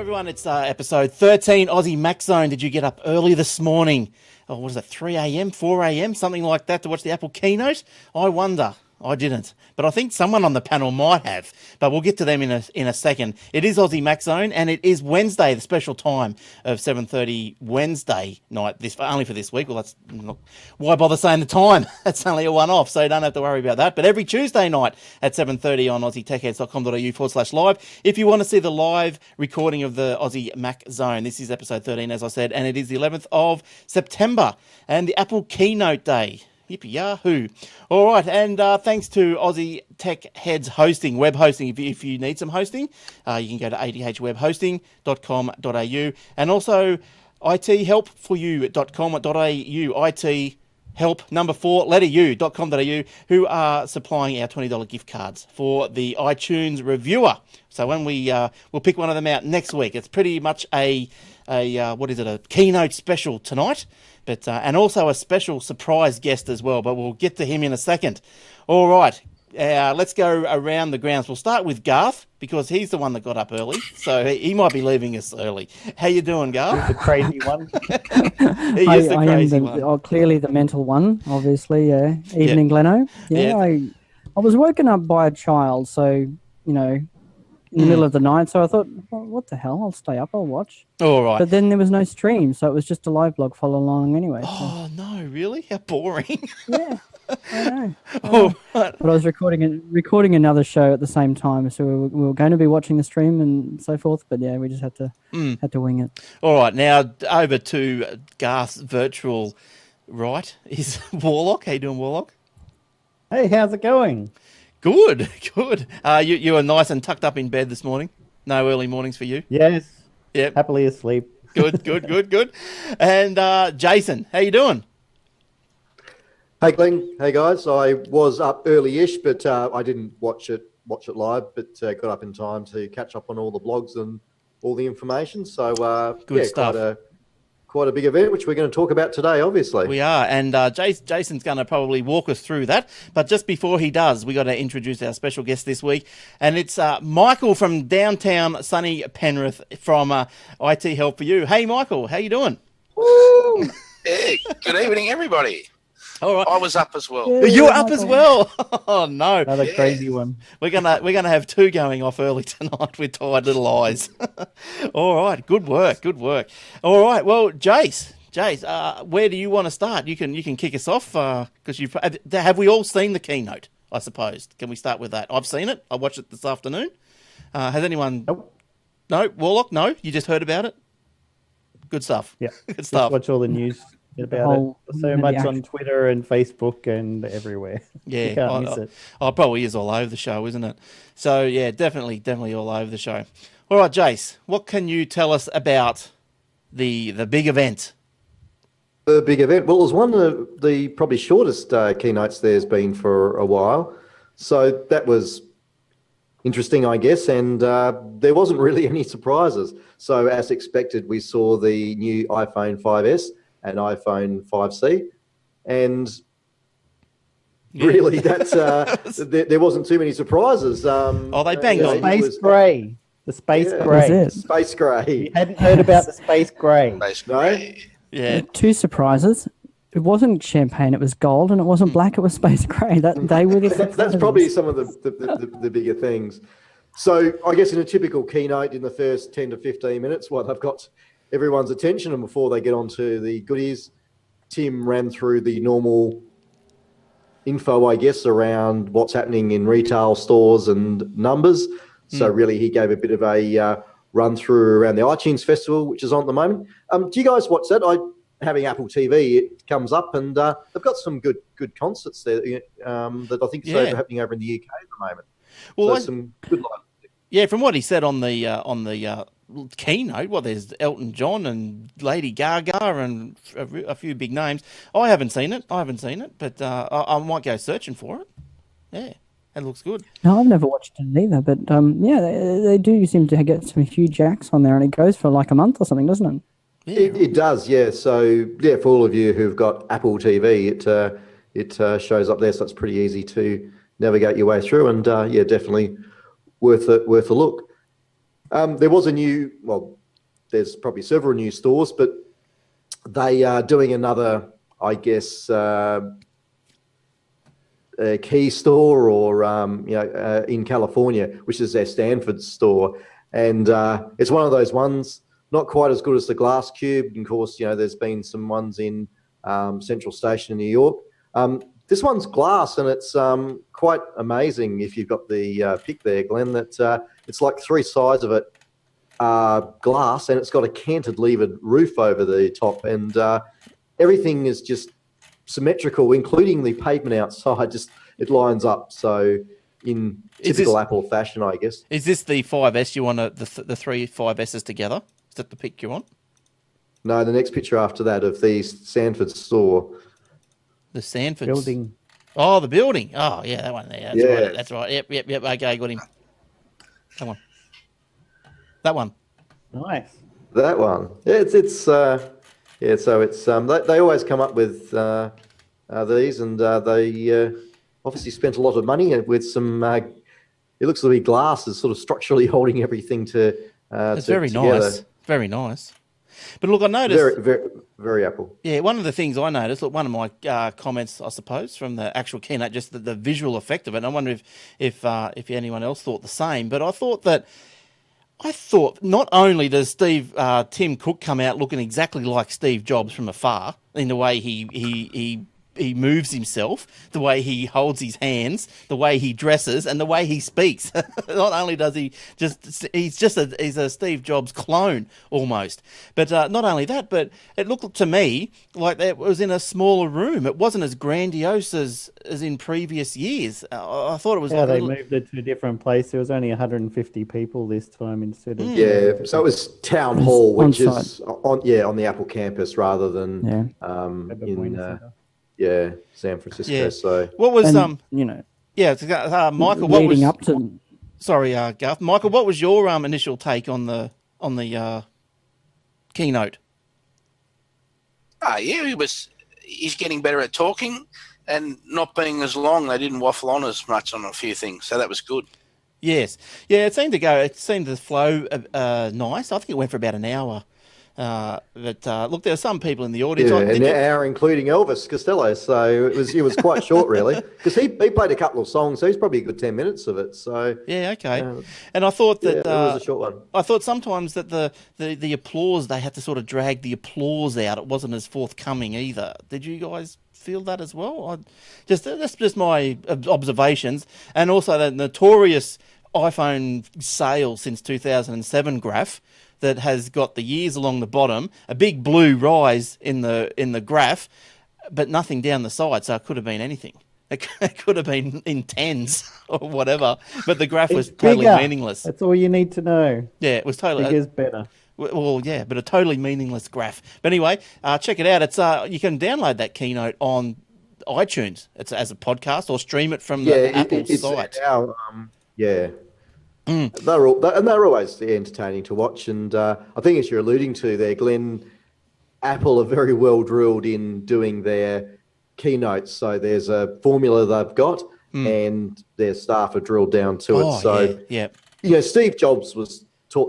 everyone, it's episode 13, Aussie Max Zone. Did you get up early this morning? Oh, what was it, 3 a.m., 4 a.m., something like that to watch the Apple Keynote? I wonder. I didn't, but I think someone on the panel might have, but we'll get to them in a second. It is Aussie Max Zone, and it is Wednesday, the special time of 7:30 Wednesday night, only for this week. Well, that's not, why bother saying the time? That's only a one-off, so you don't have to worry about that. But every Tuesday night at 7:30 on aussietechheads.com.au/live, if you want to see the live recording of the Aussie Mac Zone. This is episode 13, as I said, and it is the 11th of September, and the Apple Keynote Day. Yippee yahoo. All right, and thanks to Aussie Tech Heads Hosting, web hosting. If you need some hosting, you can go to adhwebhosting.com.au, and also ithelpforyou.com.au, ithelp, number 4, letter u.com.au, who are supplying our $20 gift cards for the iTunes reviewer. So when we'll pick one of them out next week. It's pretty much a keynote special tonight. But and also a special surprise guest as well, but we'll get to him in a second. All right, let's go around the grounds. We'll start with Garth, because he's the one that got up early, so he might be leaving us early. How you doing, Garth? The crazy one. He is the crazy one. Oh, clearly the mental one, obviously. Evening, Gleno. Yeah. I was woken up by a child, so, in the middle of the night, so I thought, well, what the hell, I'll stay up, I'll watch. All right. But then there was no stream, so it was just a live blog follow along anyway. Oh, no, really? How boring. Yeah, I know. Right. But I was recording another show at the same time, so we were going to be watching the stream and so forth, but yeah, we just had to wing it. All right, now over to Garth's virtual right is Warlock. How you doing, Warlock? Hey, how's it going? Good. You were nice and tucked up in bed this morning. No early mornings for you. Yes. Yep. Happily asleep. Good. And Jason, how you doing? Hey Glenn, hey guys. I was up early-ish, but I didn't watch it live, but got up in time to catch up on all the blogs and all the information. So good stuff. Quite a big event, which we're going to talk about today, obviously. We are, and Jason's going to probably walk us through that. But just before he does, we got to introduce our special guest this week, and it's Michael from downtown sunny Penrith from IT Help for You. Hey, Michael, how you doing? Woo! Hey, good evening, everybody. All right. I was up as well. Yeah, You're up as well. Oh no, Another crazy one. We're gonna have two going off early tonight with tired little eyes. All right, good work. All right, well, Jace, where do you want to start? You can kick us off because have we all seen the keynote? I suppose. Can we start with that? I've seen it. I watched it this afternoon. Has anyone? Nope. No, Warlock. No, you just heard about it. Good stuff. Yeah. Good stuff. Just watch all the news about it. So much on Twitter and Facebook and everywhere. Yeah, you can't miss it. It probably is all over the show, isn't it? So yeah, definitely all over the show. All right, Jace, what can you tell us about the big event? The big event. Well, it was one of the probably shortest keynotes there's been for a while, so that was interesting, I guess. And there wasn't really any surprises. So as expected, we saw the new iPhone 5S and iPhone 5C, and really, that's there wasn't too many surprises. They banged on Space grey. The space grey. Space grey. You hadn't heard about the space grey. Space grey. Yeah. Two surprises. It wasn't champagne, it was gold, and it wasn't black, it was space grey. They were the surprises. That's probably some of the bigger things. So I guess in a typical keynote, in the first 10 to 15 minutes, they've got everyone's attention, and before they get on to the goodies, Tim ran through the normal info, I guess, around what's happening in retail stores and numbers. So really, he gave a bit of a run through around the iTunes Festival, which is on at the moment. Do you guys watch that? Having Apple TV, it comes up, and they've got some good concerts there that I think is happening over in the UK at the moment. Well, so some good live. Yeah, from what he said on the keynote, there's Elton John and Lady Gaga and a few big names. I haven't seen it, but I might go searching for it. Yeah, that looks good. No, I've never watched it either, but they do seem to get some huge acts on there, and it goes for like a month or something, doesn't it? Yeah. It does, yeah. So yeah, for all of you who've got Apple TV, it shows up there, so it's pretty easy to navigate your way through, and definitely worth a look. There was a new, well, there's probably several new stores, but they are doing another, I guess, a key store or, in California, which is their Stanford store. And it's one of those ones, not quite as good as the Glass Cube. And of course, there's been some ones in Central Station in New York. This one's glass, and it's quite amazing if you've got the pic there, Glenn, that it's like 3 sides of it are glass, and it's got a canted levered roof over the top, and everything is just symmetrical, including the pavement outside. Just it lines up so in typical Apple fashion, I guess. Is this the 5S you want the 3 5S's together? Is that the pic you want? No, the next picture after that of the Stanford store. The Stanford building. Oh, the building. Oh, yeah, that one there. That's Yeah. right. That's right. Yep. Okay, got him. That one. Nice. That one. Yeah, so it's they always come up with these, and they obviously spent a lot of money with some. It looks to be glass is sort of structurally holding everything to. It's very nice. Very nice. But look, I noticed very, very, very Apple. Yeah, one of the things I noticed. Look, one of my comments, I suppose, from the actual keynote, just the visual effect of it. And I wonder if anyone else thought the same. But I thought not only does Tim Cook come out looking exactly like Steve Jobs from afar in the way he moves himself, the way he holds his hands, the way he dresses, and the way he speaks. Not only does he's a Steve Jobs clone almost. But not only that, but it looked to me like it was in a smaller room. It wasn't as grandiose as in previous years. I thought it was. Yeah, they moved it to a different place. There was only 150 people this time instead of. Yeah, so it was Town Hall, which is on the Apple campus rather than in San Francisco. Yeah. So what was Michael? What leading was up to? Sorry, Garth. Michael, what was your initial take on the keynote? He's getting better at talking and not being as long. They didn't waffle on as much on a few things, so that was good. Yes, yeah, it seemed to flow nice. I think it went for about an hour. But look, there were some people in the audience. An hour including Elvis Costello, so it was quite short really, because he played a couple of songs, so he's probably a good 10 minutes of it. So yeah, okay. And I thought that it was a short one. I thought sometimes that the applause, they had to sort of drag the applause out. It wasn't as forthcoming either. Did you guys feel that as well? That's just my observations, and also the notorious iPhone sale since 2007 graph that has got the years along the bottom, a big blue rise in the graph, but nothing down the side. So it could have been anything. It could have been in tens or whatever, but the graph was totally meaningless. That's all you need to know. Yeah, it was totally bigger's better. Well, yeah, but a totally meaningless graph. But anyway, check it out. It's you can download that keynote on iTunes. It's as a podcast or stream it from the Apple site. They're always entertaining to watch, and I think as you're alluding to there, Glenn, Apple are very well drilled in doing their keynotes. So there's a formula they've got, and their staff are drilled down to it. So Steve Jobs was taught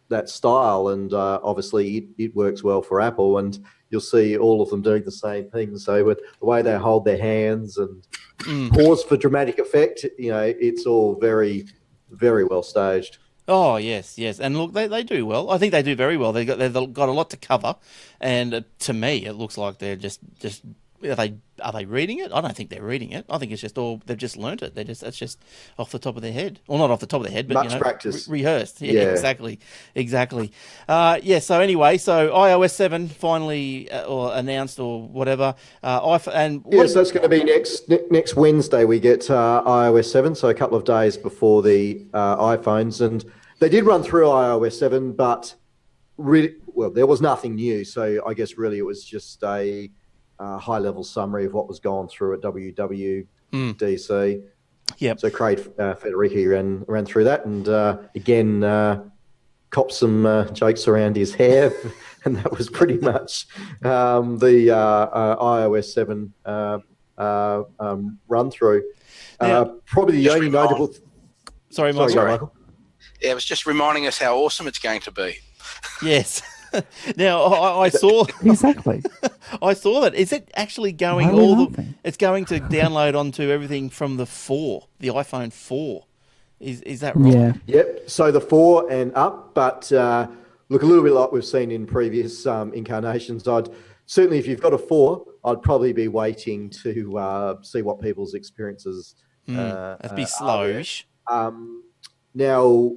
that style, and obviously it works well for Apple, and you'll see all of them doing the same thing. So with the way they hold their hands and pause for dramatic effect, it's all very, very well staged. Oh yes, and look, they do well. I think they do very well. They've got a lot to cover, and to me, it looks like they're just. Are they reading it? I don't think they're reading it. I think it's just they've just learnt it. That's just off the top of their head. Well, not off the top of their head, but much practice, rehearsed. Yeah, exactly. So anyway, so iOS 7 finally or announced or whatever. So that's going to be next Wednesday. We get iOS 7, so a couple of days before the iPhones, and they did run through iOS 7, but really, well, there was nothing new. So I guess really it was just a high-level summary of what was going through at WWDC. Yep. So Craig Federici ran through that, and again copped some jokes around his hair, and that was pretty much the iOS 7 run through. Probably the only notable. Sorry, Michael. Yeah, it was just reminding us how awesome it's going to be. Yes. Now I saw Exactly. I saw that. Is it actually going it's going to download onto everything from the iPhone 4. Is that right? Yeah. Yep. So the 4 and up, but look, a little bit like we've seen in previous incarnations. Certainly, if you've got a 4, I'd probably be waiting to see what people's experiences. That'd be slowish. Now,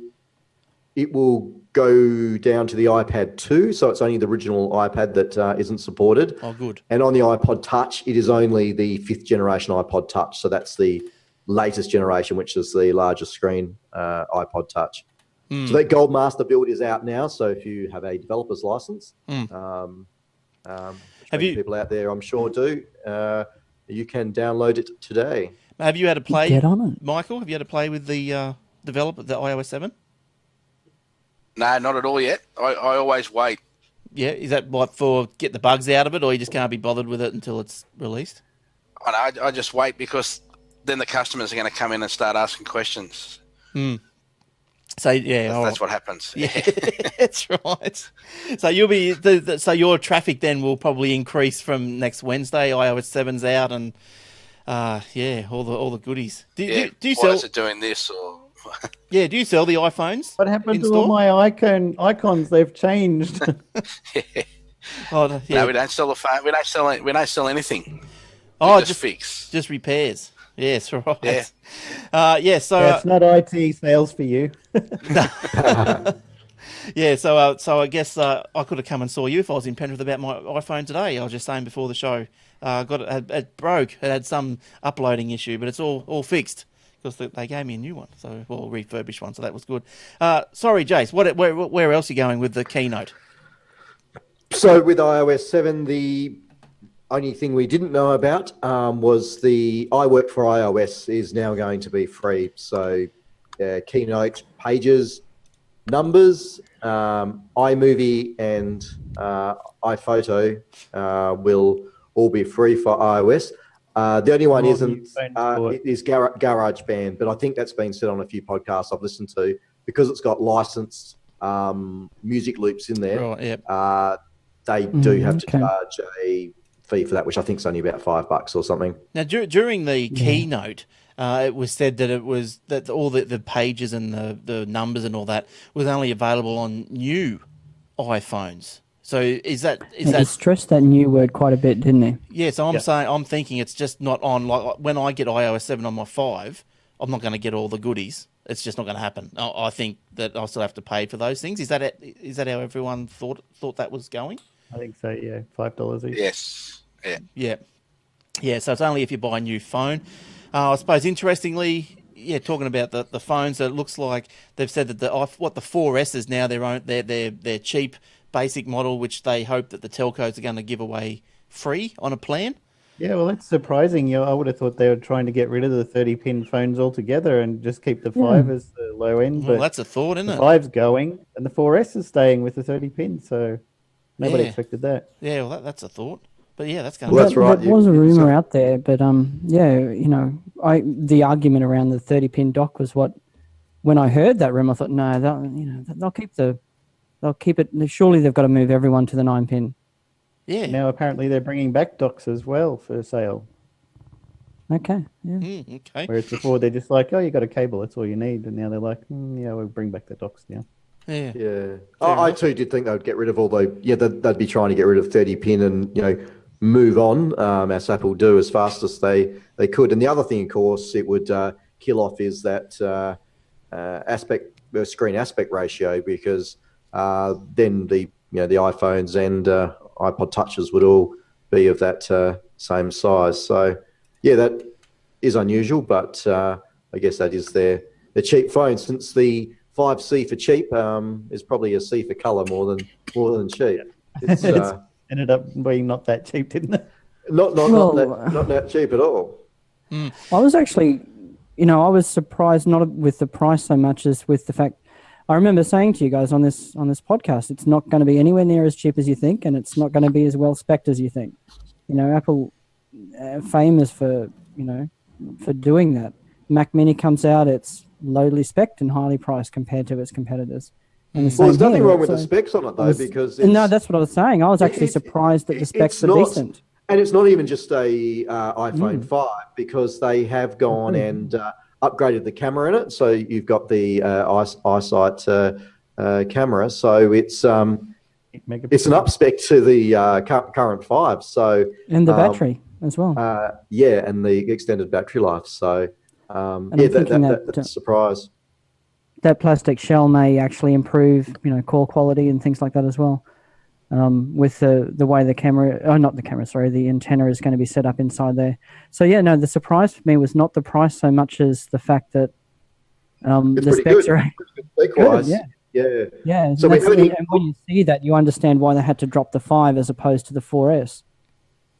it will go down to the iPad 2, so it's only the original iPad that isn't supported. Oh, good. And on the iPod Touch, it is only the 5th generation iPod Touch, so that's the latest generation, which is the largest screen iPod Touch. So that Gold Master build is out now, so if you have a developer's license, people out there I'm sure do, you can download it today. Have you had to play, Get on it. Michael? Have you had to play with the developer, the iOS 7? No, not at all yet. I always wait. Yeah, is that what for get the bugs out of it, or you just can't be bothered with it until it's released? I just wait because then the customers are going to come in and start asking questions. So yeah, that's what happens. Yeah, that's right. So you'll be so your traffic then will probably increase from next Wednesday. iOS 7's out, and all the goodies. Do you why sell? is it doing this or? Yeah, do you sell the iPhones? What happened in to store? all my icons? They've changed. Oh, yeah. No, we don't sell the phone. We don't sell anything. Oh, just fix. Just repairs. Yes, right. Yeah. So it's not IT sales for you. yeah. So I guess I could have come and saw you if I was in Penrith about my iPhone today. I was just saying before the show, it broke. It had some uploading issue, but it's all fixed because they gave me a new one, refurbished one. So that was good. Sorry, Jace. Where else are you going with the Keynote? So with iOS 7, the only thing we didn't know about was the iWork for iOS is now going to be free. So Keynote, Pages, Numbers, iMovie, and iPhoto will all be free for iOS. The only one is GarageBand, but I think that's been said on a few podcasts I've listened to because it's got licensed music loops in there. Right, yep. They do have to charge a fee for that, which I think is only about $5 or something. Now, during the keynote, it was said that it was that all the pages and the numbers and all that was only available on new iPhones. So is that He stressed that new word quite a bit, didn't he? Yeah. So I'm thinking it's just not on. Like when I get iOS 7 on my 5, I'm not going to get all the goodies. It's just not going to happen. I think that I'll still have to pay for those things. Is that it? Is that how everyone thought that was going? I think so. Yeah, $5 each. Yes. Yeah. So it's only if you buy a new phone. I suppose interestingly, talking about the phones, it looks like they've said that the 4S is now their cheap basic model, which they hope that the telcos are going to give away free on a plan. Yeah, well, that's surprising. I would have thought they were trying to get rid of the 30-pin phones altogether and just keep the 5 as the low end. Well, but that's a thought, isn't it? The 5's going, and the 4S is staying with the 30-pin, so nobody expected that. Yeah, well, that's a thought. But yeah, that's going to. Well, that's right. There was a rumor out there, but the argument around the 30-pin dock was what. When I heard that rumor, I thought, no, they'll keep it. Surely they've got to move everyone to the 9-pin. Yeah. Now apparently they're bringing back docks as well for sale. Okay. Yeah. Okay. Whereas before they're just like, oh, you got a cable, that's all you need, and now they're like, we'll bring back the docks now. Yeah. Yeah. I too did think they would get rid of they'd be trying to get rid of 30-pin and move on, as Apple do as fast as they could. And the other thing, of course, it would kill off is that screen aspect ratio, because then the iPhones and iPod Touches would all be of that same size. So yeah, that is unusual, but I guess that is their cheap phone, since the 5C for cheap is probably a C for color more than cheap. It's ended up being not that cheap, didn't it? Not that cheap at all. I was actually, I was surprised not with the price so much as with the fact. I remember saying to you guys on this podcast, it's not going to be anywhere near as cheap as you think, and it's not going to be as well spec'd as you think. Apple famous for for doing that. Mac Mini comes out, it's lowly spec'd and highly priced compared to its competitors. And Well, there's nothing wrong with the specs on it though, because no, that's what I was saying. I was actually surprised that the specs are decent. And it's not even just a iPhone 5, because they have gone and upgraded the camera in it. So you've got the eyesight camera. So it's an up spec to the current 5. So and the battery as well. And the extended battery life. So that's a surprise. That plastic shell may actually improve, call quality and things like that as well. With the way the antenna is going to be set up inside there. So the surprise for me was not the price so much as the fact that the specs are good. Yeah. So and when you see that, you understand why they had to drop the 5 as opposed to the 4S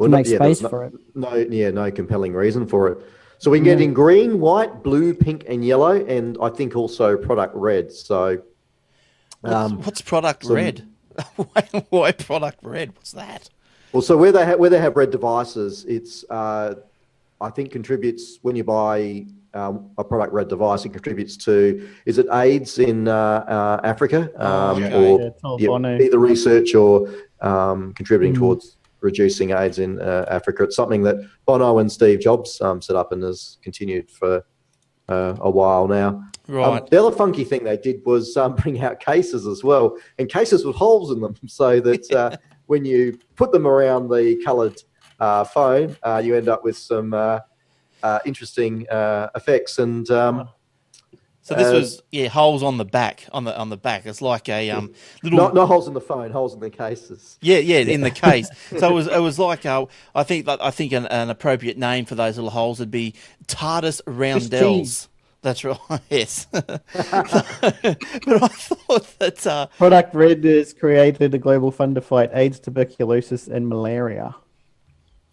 to make space for it. No compelling reason for it. So we can get in green, white, blue, pink, and yellow, and I think also product red. So what's product red? Why product red? What's that? Well, so where they have red devices, it's I think contributes when you buy a product red device. It contributes to, is it AIDS in Africa, or either research or contributing towards reducing AIDS in Africa. It's something that Bono and Steve Jobs set up and has continued for a while now. Right. The other funky thing they did was bring out cases as well, and cases with holes in them, so that when you put them around the coloured phone, you end up with some interesting effects. And so this was holes on the back, on the back. It's like a little not holes in the phone, holes in the cases. Yeah, in the case. So it was like I think an appropriate name for those little holes would be TARDIS roundels. That's right. Yes. But I thought that Product Red has created a global fund to fight AIDS, tuberculosis, and malaria.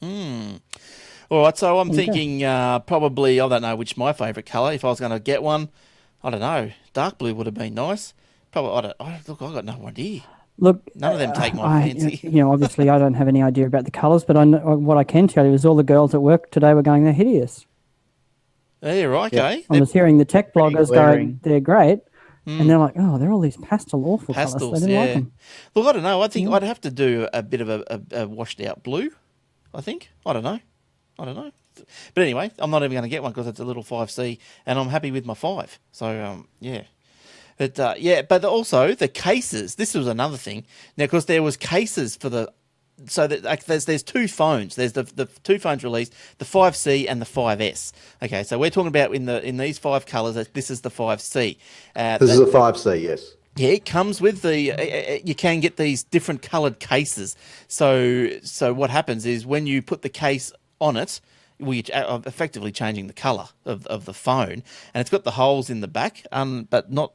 All right, so I'm thinking probably, I don't know which my favourite colour. If I was going to get one, I don't know. Dark blue would have been nice. Probably. Look, I've got no idea. Look, none of them take my fancy. Obviously, I don't have any idea about the colours, but I know, what I can tell you is all the girls at work today were going, they're hideous. Yeah, right, okay. I was hearing the tech bloggers going, they're great. And they're like, they're all these awful colours. They didn't like them. Look, I don't know. I think I'd have to do a bit of a washed out blue, I think. I don't know. But anyway, I'm not even going to get one because it's a little 5C and I'm happy with my 5. So, But also the cases. This was another thing. Now, because there was cases for the... So that there's two phones. There's the two phones released, the 5C and the 5S. Okay, so we're talking about in these 5 colours. This is the 5C. This is a 5C, yes. Yeah, it comes with the. You can get these different coloured cases. So what happens is when you put the case on it, we are effectively changing the colour of the phone, and it's got the holes in the back. But not.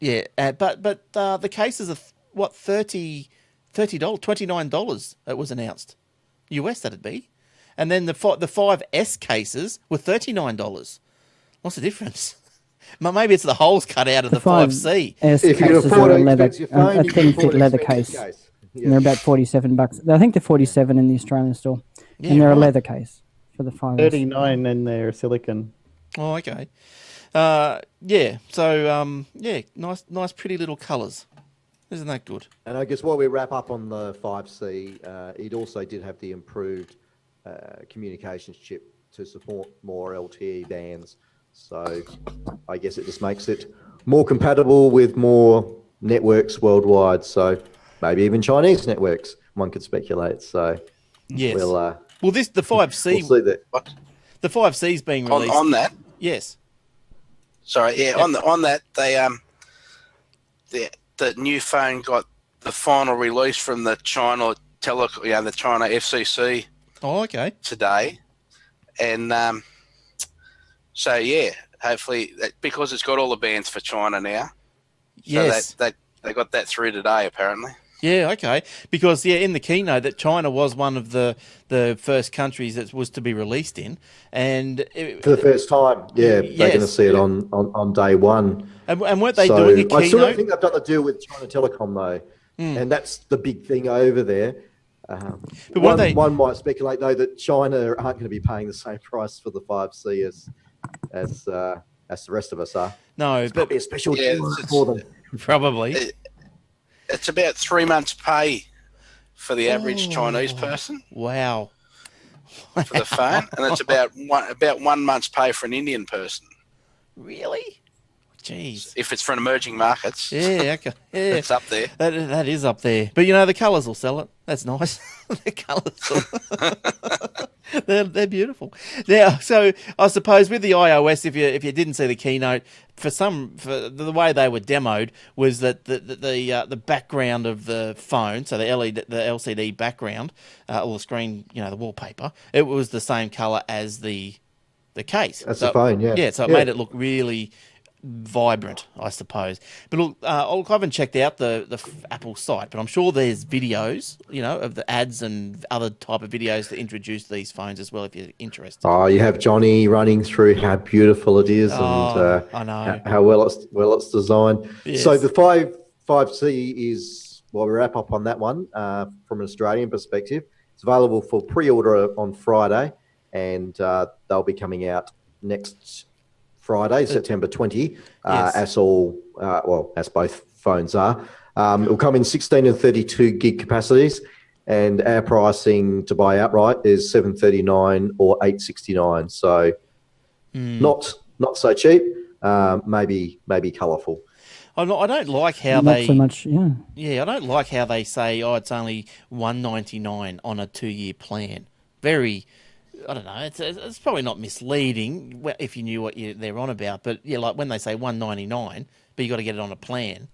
Yeah, but the cases are what $30, $29. It was announced, US that'd be, and then the 5S cases were $39. What's the difference? Maybe it's the holes cut out of the 5C. If you can afford a thin fit leather case. And they're about $47. I think they're $47 in the Australian store, and they're a leather case for the 5S. $39 and they're silicon. Oh, okay. So nice, pretty little colours. Isn't that good? And I guess while we wrap up on the 5C, it also did have the improved communications chip to support more LTE bands. So I guess it just makes it more compatible with more networks worldwide. So maybe even Chinese networks, one could speculate. So yes. The 5C. We'll see that. The 5C is being released on that. Yes. Sorry. Yeah. On that, they the new phone got the final release from the China the China FCC. Oh, okay. Today, and hopefully because it's got all the bands for China now. Yes. So they got that through today apparently. Yeah, okay. Because in the keynote that China was one of the first countries that was to be released in, and for the first time, they're going to see it on day one. And weren't they doing a keynote? I still don't think they've done the deal with China Telecom though, and that's the big thing over there. But one might speculate though that China aren't going to be paying the same price for the 5C as as the rest of us are. No, but Be a special Yeah, deal it's- for them. probably. It's about 3 months' pay for the average Chinese person Wow. for the phone, and it's about 1 month's pay for an Indian person. Really? Jeez. If it's for an emerging markets, Yeah, okay. Yeah. it's up there. That is up there. But, the colours will sell it. That's nice. The colours they're beautiful. Now, so I suppose with the iOS, if you didn't see the keynote, for the way they were demoed was that the background of the phone, so the LCD background, or the screen, the wallpaper, it was the same colour as the case. That's the phone, yeah. Yeah, so it made it look really vibrant, I suppose. But look, I haven't checked out the Apple site, but I'm sure there's videos, of the ads and other type of videos that introduce these phones as well, if you're interested. Oh, you have Johnny running through how beautiful it is I know. how well it's designed. Yes. So the 5C is, we wrap up on that one from an Australian perspective. It's available for pre-order on Friday, and they'll be coming out next Friday, September 20, Yes. as both phones are. It will come in 16 and 32 gig capacities, and our pricing to buy outright is $739 or $869. So not so cheap, maybe colourful. I don't like how Not so much, yeah. Yeah, I don't like how they say, it's only $199 on a 2-year plan. Very, I don't know. It's probably not misleading if you knew what they're on about. But yeah, like when they say $199, but you got to get it on a plan.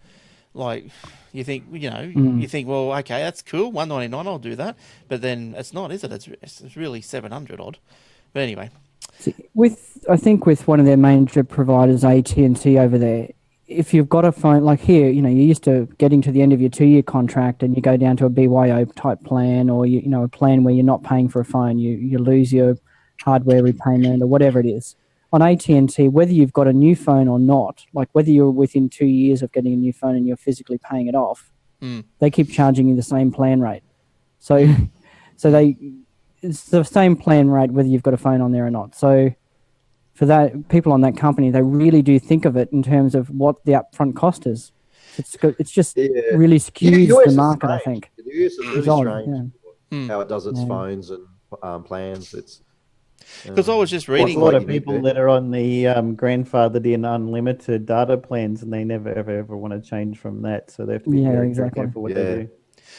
Like you think, you think, well, okay, that's cool, $199, I'll do that. But then it's not, is it? It's really 700 odd. But anyway, I think with one of their major providers, AT&T over there, if you've got a phone like here, you're used to getting to the end of your 2-year contract and you go down to a BYO type plan, or a plan where you're not paying for a phone, you lose your hardware repayment or whatever it is. On AT&T, whether you've got a new phone or not, like whether you're within 2 years of getting a new phone and you're physically paying it off, they keep charging you the same plan rate. So it's the same plan rate whether you've got a phone on there or not. So for that, people on that company, they really do think of it in terms of what the upfront cost is. It's just really skews the market, I think. The US is really It's odd, strange how it does its phones and plans. It's because I was just reading. A lot of people that are on the grandfathered in unlimited data plans, and they never ever want to change from that. So they have to be very careful what they do.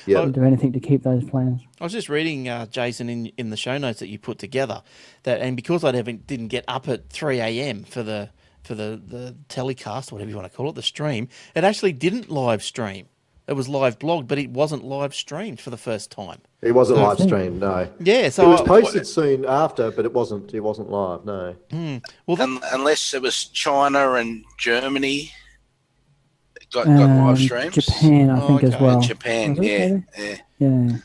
Yeah. Do anything to keep those plans. I was just reading, Jason, in the show notes that you put together, and because I didn't get up at 3 a.m. for the telecast, whatever you want to call it, the stream, it actually didn't live stream. It was live blogged, but it wasn't live streamed for the first time. It wasn't live streamed, no. Yeah, so it was posted soon after, but it wasn't live, no. Well, unless it was China and Germany got live streams. Japan, I think, as well. Japan, Was it, yeah. Yeah.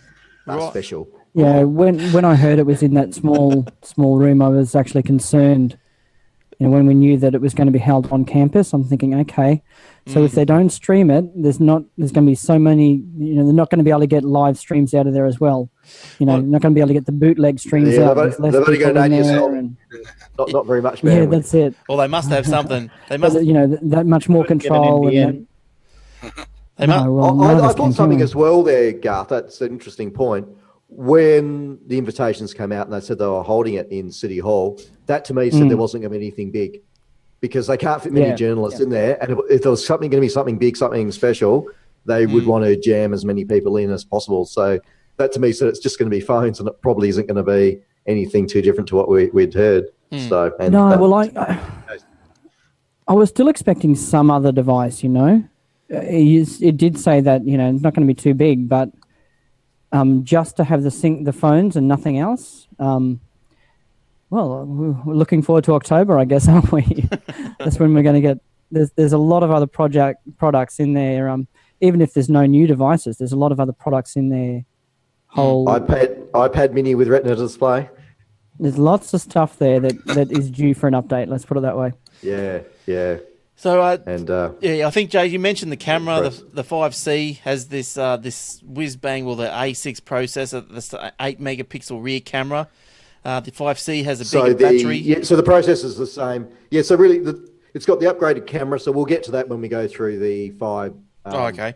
That's special. Yeah, when I heard it was in that small room, I was actually concerned. When we knew that it was going to be held on campus, I'm thinking, okay, so if they don't stream it, there's going to be so many, they're not going to be able to get live streams out of there as well. Not going to be able to get the bootleg streams out. They've only got an ADSL. Not very much better. Yeah, that's it. Well, they must have something. They must, that much more control. They must. I thought something as well there, Garth. That's an interesting point. When the invitations came out and they said they were holding it in City Hall, that to me said there wasn't going to be anything big, because they can't fit many journalists in there. And if there was going to be something big, something special, they would want to jam as many people in as possible. So that to me said it's just going to be phones, and it probably isn't going to be anything too different to what we'd heard. So I was still expecting some other device. It did say that it's not going to be too big, but just to have the phones and nothing else. Well, we're looking forward to October, I guess, aren't we? That's when we're going to get. There's a lot of other products in there. Even if there's no new devices, there's a lot of other products in there. iPad Mini with Retina display. There's lots of stuff there that is due for an update. Let's put it that way. Yeah. So, I think, Jay, you mentioned the camera. The 5C has this whiz-bang, the A6 processor, the 8-megapixel rear camera. The 5C has a bigger battery. Yeah, so the processor's the same. Yeah, so really it's got the upgraded camera, so we'll get to that when we go through the 5. Okay.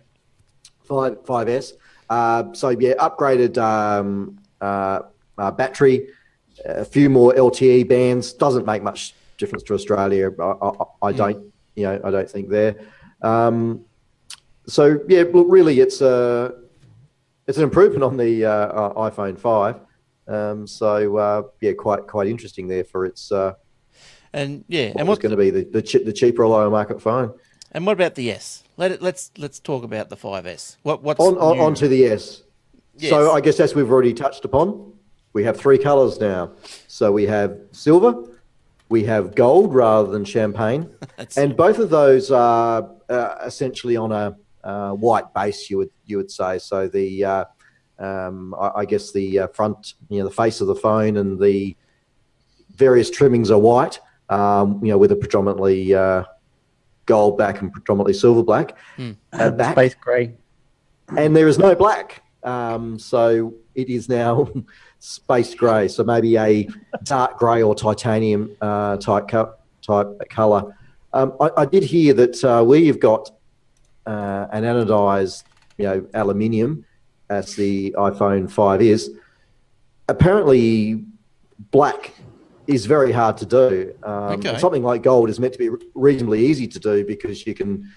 5S. So yeah, upgraded battery, a few more LTE bands. Doesn't make much difference to Australia. I don't, I don't think there. So yeah, look, really, it's an improvement on the iPhone 5. So yeah, quite interesting there for its. And yeah, and what's going to be the cheaper lower market phone. And what about the S? Let's talk about the 5S. What's on to the S? Yes. So I guess as we've already touched upon, we have 3 colours now. So we have silver, we have gold rather than champagne, and both of those are essentially on a white base. You would say. So the I guess the front, the face of the phone and the various trimmings are white. With a predominantly gold back and predominantly silver black. Back. Space grey. And there is no black. So it is now space grey. So maybe a dark grey or titanium type colour. I did hear that where you've got an anodised, aluminium, as the iPhone 5 is, apparently black is very hard to do. Something like gold is meant to be reasonably easy to do because you can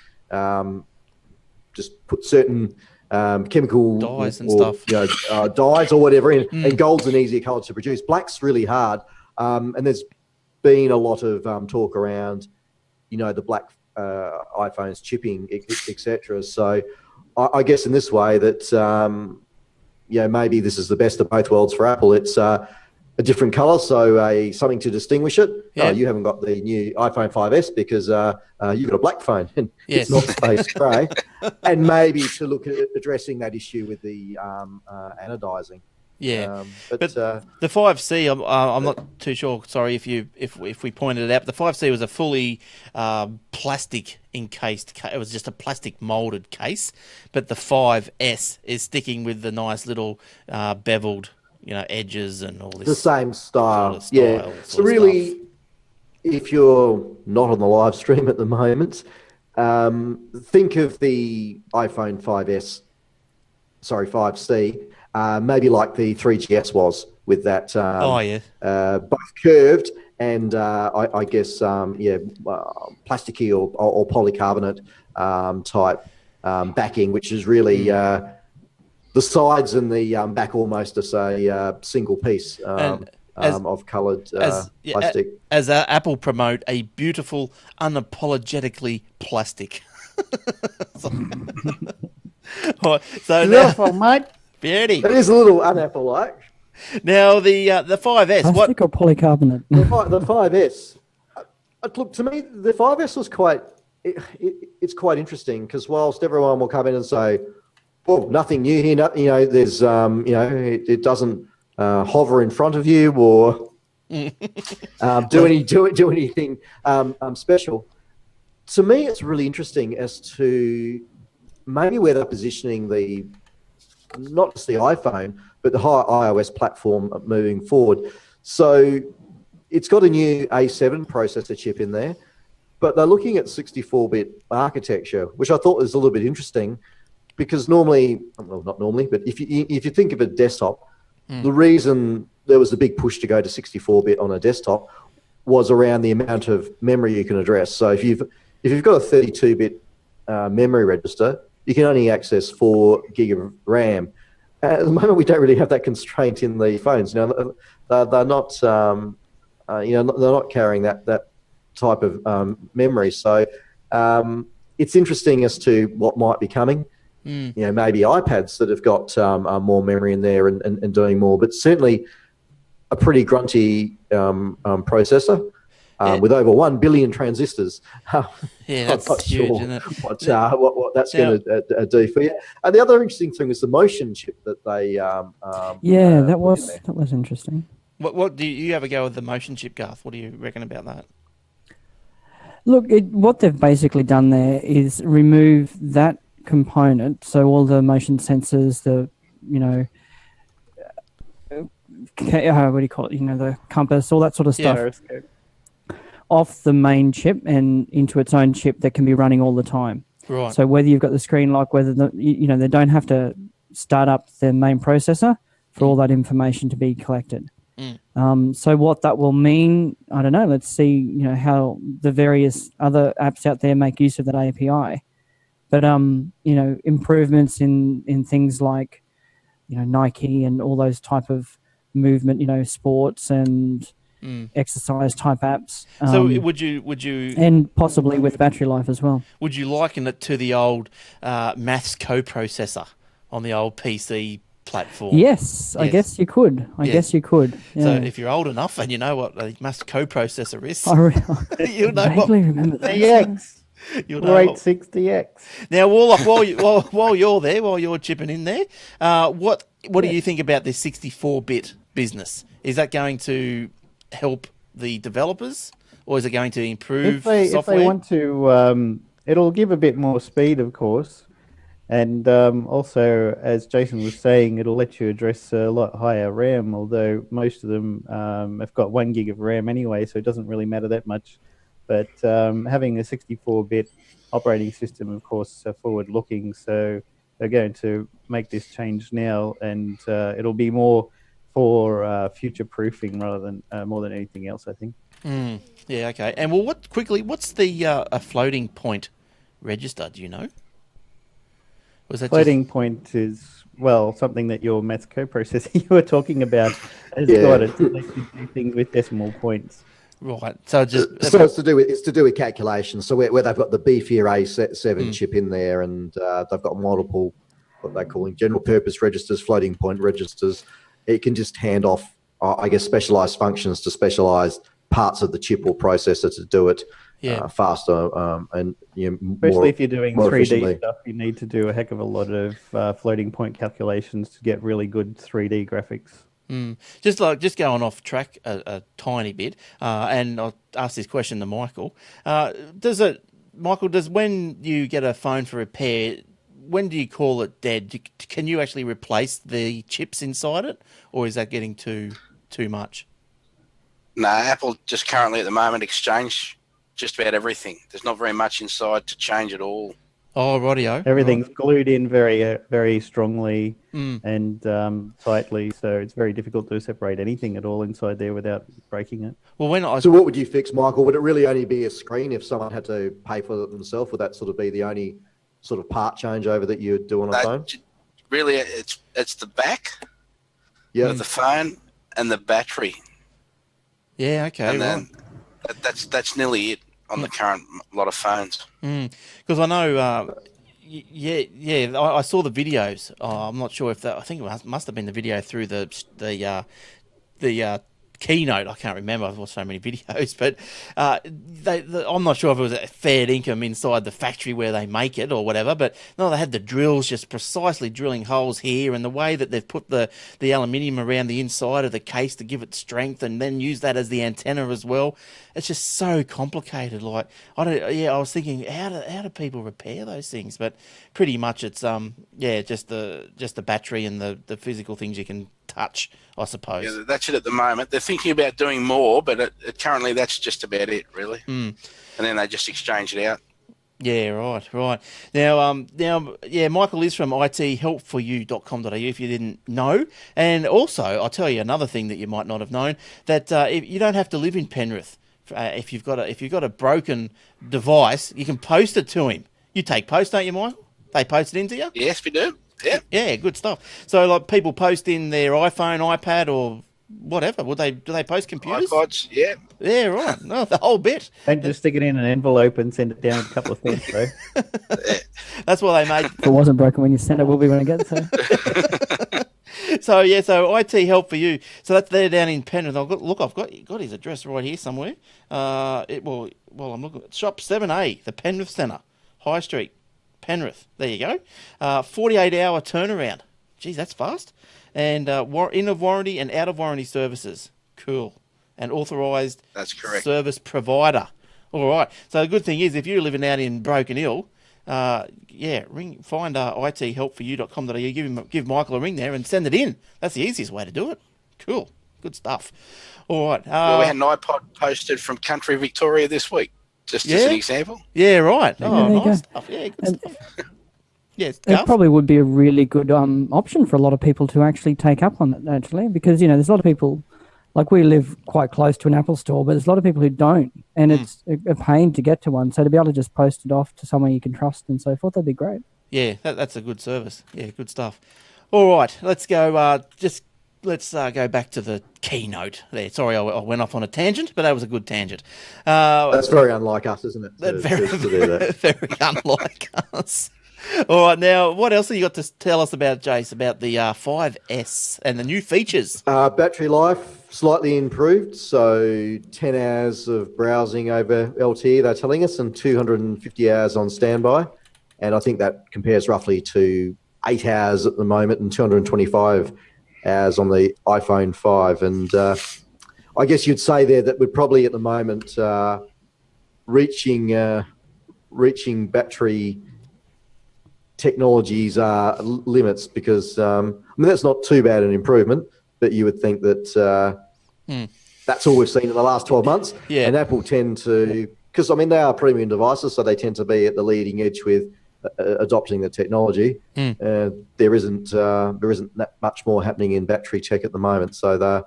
just put certain chemical dyes and stuff, dyes or whatever in, and gold's an easier color to produce. Black's really hard, and there's been a lot of talk around, the black iPhones chipping, etc. So I guess in this way that maybe this is the best of both worlds for Apple. It's a different colour, so something to distinguish it. Yeah. You haven't got the new iPhone 5S because you've got a black phone and it's not space grey. And maybe to look at addressing that issue with the anodising. Yeah, but the 5C, I'm not too sure. Sorry if we pointed it out. But the 5C was a fully plastic encased. It was just a plastic molded case. But the 5S is sticking with the nice little beveled, edges and all this. The same style. Sort of So really, if you're not on the live stream at the moment, think of the iPhone 5C, maybe like the 3GS was with that. Both curved and I guess plasticky or polycarbonate type backing, which is really. The sides and the back almost as a single piece of coloured plastic. As Apple promote, a beautiful, unapologetically plastic. Beautiful, mate. Beauty. It is a little un-Apple-like. Now the 5S. Plastic or polycarbonate? The 5S. Look, to me, the 5S was it's quite interesting because whilst everyone will come in and say, well, nothing new here. There's, it doesn't hover in front of you or do anything special. To me, it's really interesting as to maybe where they're positioning not just the iPhone, but the whole iOS platform moving forward. So it's got a new A7 processor chip in there, but they're looking at 64-bit architecture, which I thought was a little bit interesting. Because normally, well, not normally, but if you think of a desktop, the reason there was a big push to go to 64-bit on a desktop was around the amount of memory you can address. So if you've got a 32-bit memory register, you can only access 4 gig of RAM. At the moment, we don't really have that constraint in the phones. Now, they're not, they're not carrying that type of memory. So it's interesting as to what might be coming. Maybe iPads that have got more memory in there and doing more, but certainly a pretty grunty processor with over 1 billion transistors. That's not huge, sure isn't it? what that's going to do for you. And the other interesting thing was the motion chip that they. That was interesting. What do you have a go with the motion chip, Garth? What do you reckon about that? Look, what they've basically done there is remove that component, so all the motion sensors, the what do you call it? The compass, all that sort of stuff. Gyroscope. off the main chip and into its own chip that can be running all the time. Right. So whether you've got the screen lock, whether they don't have to start up their main processor for all that information to be collected. So what that will mean, I don't know. Let's see, how the various other apps out there make use of that API. But improvements in things like Nike and all those type of movement, sports and exercise type apps. So would you and possibly with battery life as well? Would you liken it to the old maths coprocessor on the old PC platform? Yes, I guess you could. I guess you could. Yeah. So if you're old enough and you know what a maths coprocessor is, you'll know remember that. DX. You'll know 860X. Now, Warlock, while you're there, while you're chipping in there, what do you think about this 64-bit business? Is that going to help the developers, or is it going to improve software? If they want to, it'll give a bit more speed, of course. And also, as Jason was saying, it'll let you address a lot higher RAM, although most of them have got 1 gig of RAM anyway, so it doesn't really matter that much. But having a 64-bit operating system, of course, are forward-looking, so they're going to make this change now, and it'll be more for future-proofing rather than more than anything else, I think. Yeah, okay. And what's the a floating point register? Do you know? Was that floating point is something that your maths coprocessor you were talking about has got it to let you do things with decimal points. Right. So it's to do with calculations. So where they've got the beefier A7 chip in there, and they've got multiple what they're calling general purpose registers, floating point registers. It can just hand off, I guess, specialized functions to specialized parts of the chip or processor to do it faster and especially if you're doing 3D stuff, you need to do a heck of a lot of floating point calculations to get really good 3D graphics. Just going off track a tiny bit, and I'll ask this question to Michael. Does when you get a phone for repair, when do you call it dead? Can you actually replace the chips inside it, or is that getting too much? No, Apple just currently at the moment exchange just about everything. There's not very much inside to change at all. Oh, rightio. Everything's glued in very, very strongly and tightly, so it's very difficult to separate anything at all inside there without breaking it. Well, So what would you fix, Michael? Would it really only be a screen if someone had to pay for it themselves? Would that sort of be the only sort of part changeover that you'd do on a phone? Really, it's the back of the phone and the battery. Yeah, okay. And then that's nearly it on the current lot of phones. Because I know, I saw the videos. I'm not sure if I think it must have been the video through the Keynote. I can't remember. I've watched so many videos, but I'm not sure if it was a fair income inside the factory where they make it or whatever. But no, they had the drills just precisely drilling holes here, and the way that they've put the aluminium around the inside of the case to give it strength, and then use that as the antenna as well. It's just so complicated. Like I was thinking, how do people repair those things? But pretty much it's just the battery and the physical things you can touch, I suppose. Yeah, that's it at the moment. They're thinking about doing more, but currently that's just about it, really. And then they just exchange it out. Yeah, right. Now, Michael is from ithelpforyou.com.au if you didn't know. And also, I'll tell you another thing that you might not have known, that if you don't have to live in Penrith. If you've got a broken device, you can post it to him. You take post, don't you, Michael? They post it into you? Yes, we do. Yeah. Yeah, good stuff. So, like, people post in their iPhone, iPad, or whatever. Do they post computers? iPods, yeah. Yeah, right. No, the whole bit. Don't just stick it in an envelope and send it down a couple of feet, though. That's why they made. If it wasn't broken when you sent it, will be when it gets there. So IT Help for You. So they're down in Penrith. I've got his address right here somewhere. I'm looking at Shop 7A, the Penrith Centre, High Street, Penrith. There you go. 48-hour turnaround. Geez, that's fast. And in of warranty and out of warranty services. Cool. And authorised. That's correct. Service provider. All right. So the good thing is, if you're living out in Broken Hill, find ithelpforyou.com.au, give Michael a ring there and send it in. That's the easiest way to do it. Cool. good stuff. All right. Well, we had an iPod posted from Country Victoria this week, just as an example. Yeah, right. Oh, there you nice go. stuff. Yeah, good stuff. Yes, It probably would be a really good option for a lot of people to actually take up on it, actually, because, there's a lot of people, like we live quite close to an Apple store, but there's a lot of people who don't, and it's a pain to get to one. So to be able to just post it off to someone you can trust and so forth, that'd be great. Yeah, that's a good service. Yeah, good stuff. All right, let's go. Let's go back to the Keynote there. Sorry, I went off on a tangent, but that was a good tangent. That's very unlike us, isn't it? Very, to do that. very unlike us. All right, now, what else have you got to tell us about, Jace, about the 5S and the new features? Battery life slightly improved, so 10 hours of browsing over LTE, they're telling us, and 250 hours on standby. And I think that compares roughly to 8 hours at the moment and 225 hours on the iPhone 5. And I guess you'd say there that we're probably at the moment reaching battery technologies limits, because that's not too bad an improvement, but you would think that that's all we've seen in the last 12 months. Yeah. And Apple tend to, because they are premium devices, so they tend to be at the leading edge with adopting the technology. There isn't that much more happening in battery tech at the moment, so they're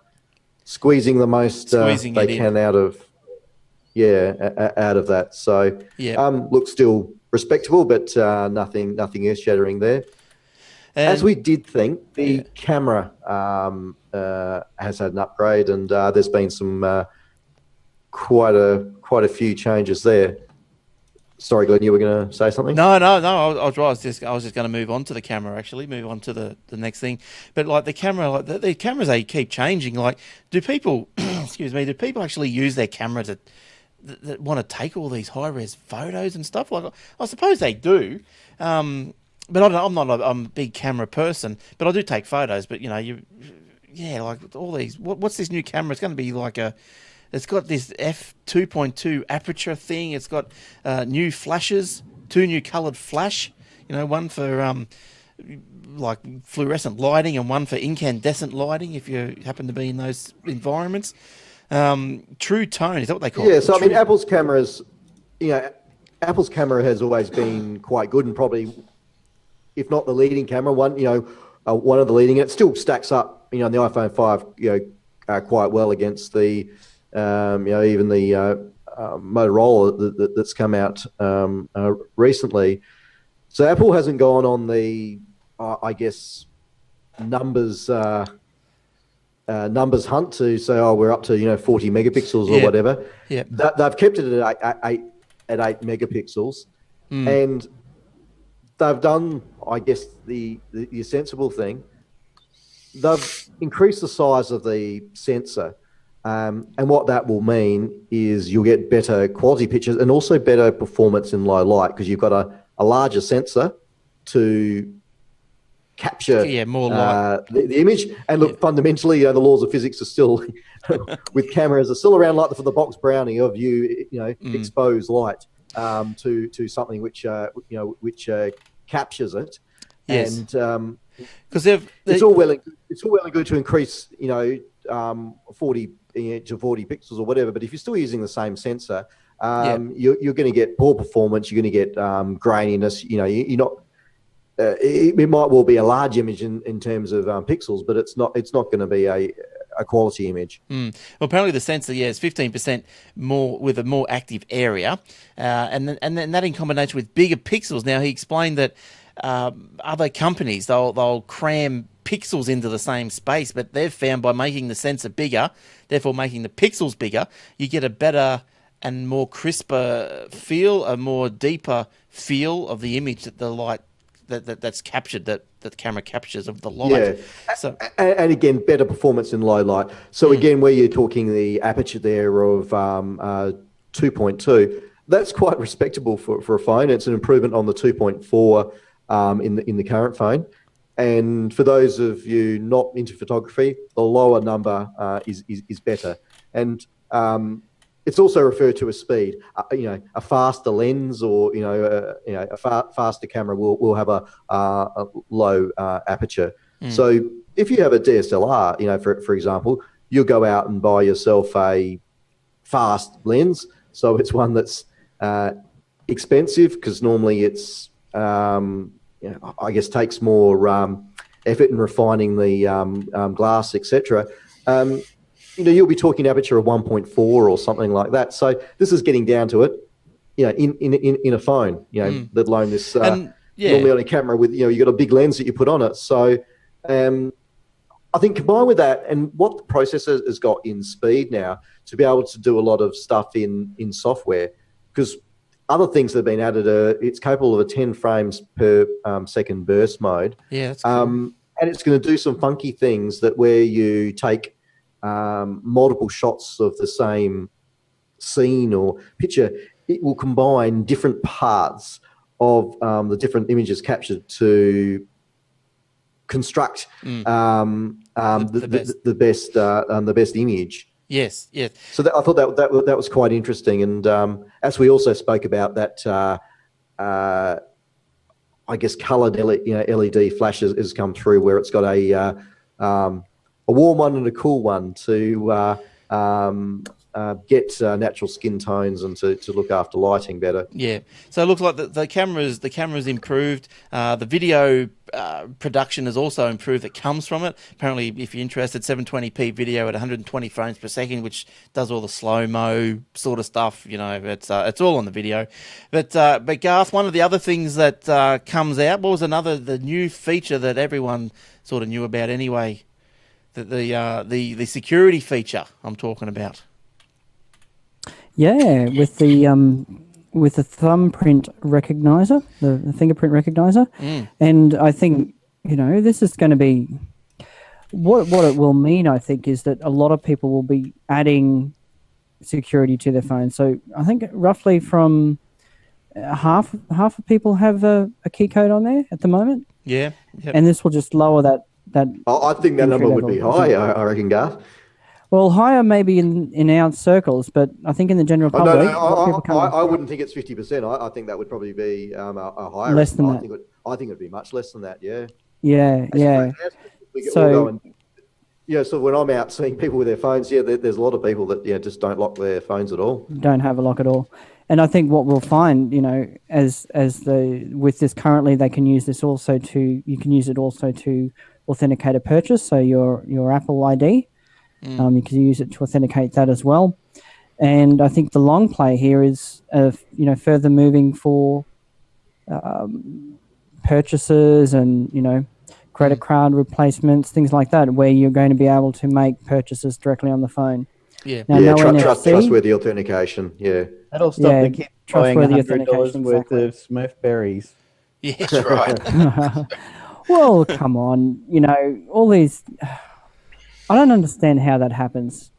squeezing the most they can out of that. So looks still respectable, but nothing earth-shattering there. And as we did think, the camera has had an upgrade, and there's been some quite a few changes there. Sorry, Glenn, you were going to say something? No. I was just going to move on to the camera. Actually, move on to the next thing. But like the camera, like the cameras, they keep changing. Like, do people, excuse me, do people actually use their camera that want to take all these high res photos and stuff? Like, I suppose they do. But I'm not a big camera person, but I do take photos. But like all these. What's this new camera? It's going to be like it's got this f2.2 aperture thing. It's got new flashes, 2 new coloured flash. One for like fluorescent lighting and one for incandescent lighting if you happen to be in those environments. True tone, is that what they call it? Yeah, so I mean, Apple's cameras, Apple's camera has always been quite good, and probably, if not the leading camera, one of the leading. It still stacks up, on the iPhone 5, quite well against the, even the Motorola that's come out recently. So Apple hasn't gone on the, I guess, numbers hunt to say, we're up to 40 megapixels or whatever. Yeah, they've kept it at 8 megapixels, and they've done, I guess, the sensible thing. They've increased the size of the sensor, and what that will mean is you'll get better quality pictures and also better performance in low light, because you've got a larger sensor to capture more light. The image. And look, fundamentally, the laws of physics are still, with cameras, are still around, like for the box brownie of expose light to something which captures it. Yes. And because it's all well and good to increase 40 to 40 pixels or whatever, but if you're still using the same sensor, you're going to get poor performance. You're going to get graininess. You're not. It might well be a large image in terms of pixels, but it's not going to be a quality image. Well, apparently the sensor, is 15% more with a more active area, and then that in combination with bigger pixels. Now he explained that other companies they'll cram pixels into the same space, but they've found by making the sensor bigger, therefore making the pixels bigger, you get a better and more crisper feel, a more deeper feel of the image that the light that's captured, that the camera captures of the light. Yeah. So, and again, better performance in low light. So again, where you're talking the aperture there of 2.2, that's quite respectable for a phone. It's an improvement on the 2.4 in the current phone. And for those of you not into photography, the lower number is better. And it's also referred to as speed. A faster lens or a faster camera will have a low aperture. So if you have a DSLR, for example, you'll go out and buy yourself a fast lens. So it's one that's expensive because normally it's, I guess, takes more effort in refining the glass, etc. You'll be talking aperture of 1.4 or something like that. So this is getting down to it, in a phone, let alone this normally on a camera with, you've got a big lens that you put on it. So I think combined with that and what the processor has got in speed now to be able to do a lot of stuff in software, because other things that have been added it's capable of a 10 frames per second burst mode. Yeah, that's cool. And it's going to do some funky things that where you take multiple shots of the same scene or picture, it will combine different parts of the different images captured to construct the best image. Yes, yes. So I thought that was quite interesting. And as we also spoke about that, I guess coloured LED flashes has come through where it's got a warm one and a cool one to get natural skin tones and to look after lighting better. Yeah. So it looks like the camera's improved. The video production has also improved that comes from it. Apparently, if you're interested, 720p video at 120 frames per second, which does all the slow-mo sort of stuff. It's all on the video. But Garth, one of the other things that comes out, what was the new feature that everyone sort of knew about anyway? The security feature I'm talking about. Yeah, with the thumbprint recognizer, the fingerprint recognizer, and I think this is going to be what it will mean. I think is that a lot of people will be adding security to their phone. So I think roughly from half of people have a key code on there at the moment. Yeah, yep. And this will just lower that. I think that number would be high. I reckon, Garth. Well, higher maybe in our circles, but I think in the general public, I wouldn't think it's 50%. I think that would probably be a higher. Less than that. I think it'd be much less than that. Yeah. Yeah. So when I'm out seeing people with their phones, there's a lot of people that just don't lock their phones at all. Don't have a lock at all. And I think what we'll find, with this currently, you can use it also to authenticate a purchase. So your Apple ID. You can use it to authenticate that as well. And I think the long play here is, further moving for purchases and, credit card replacements, things like that, where you're going to be able to make purchases directly on the phone. Yeah. Now, trustworthy authentication. Yeah. That'll stop the kid buying $100 worth of Smurf berries. Yeah, that's right. Well, come on. All these... I don't understand how that happens.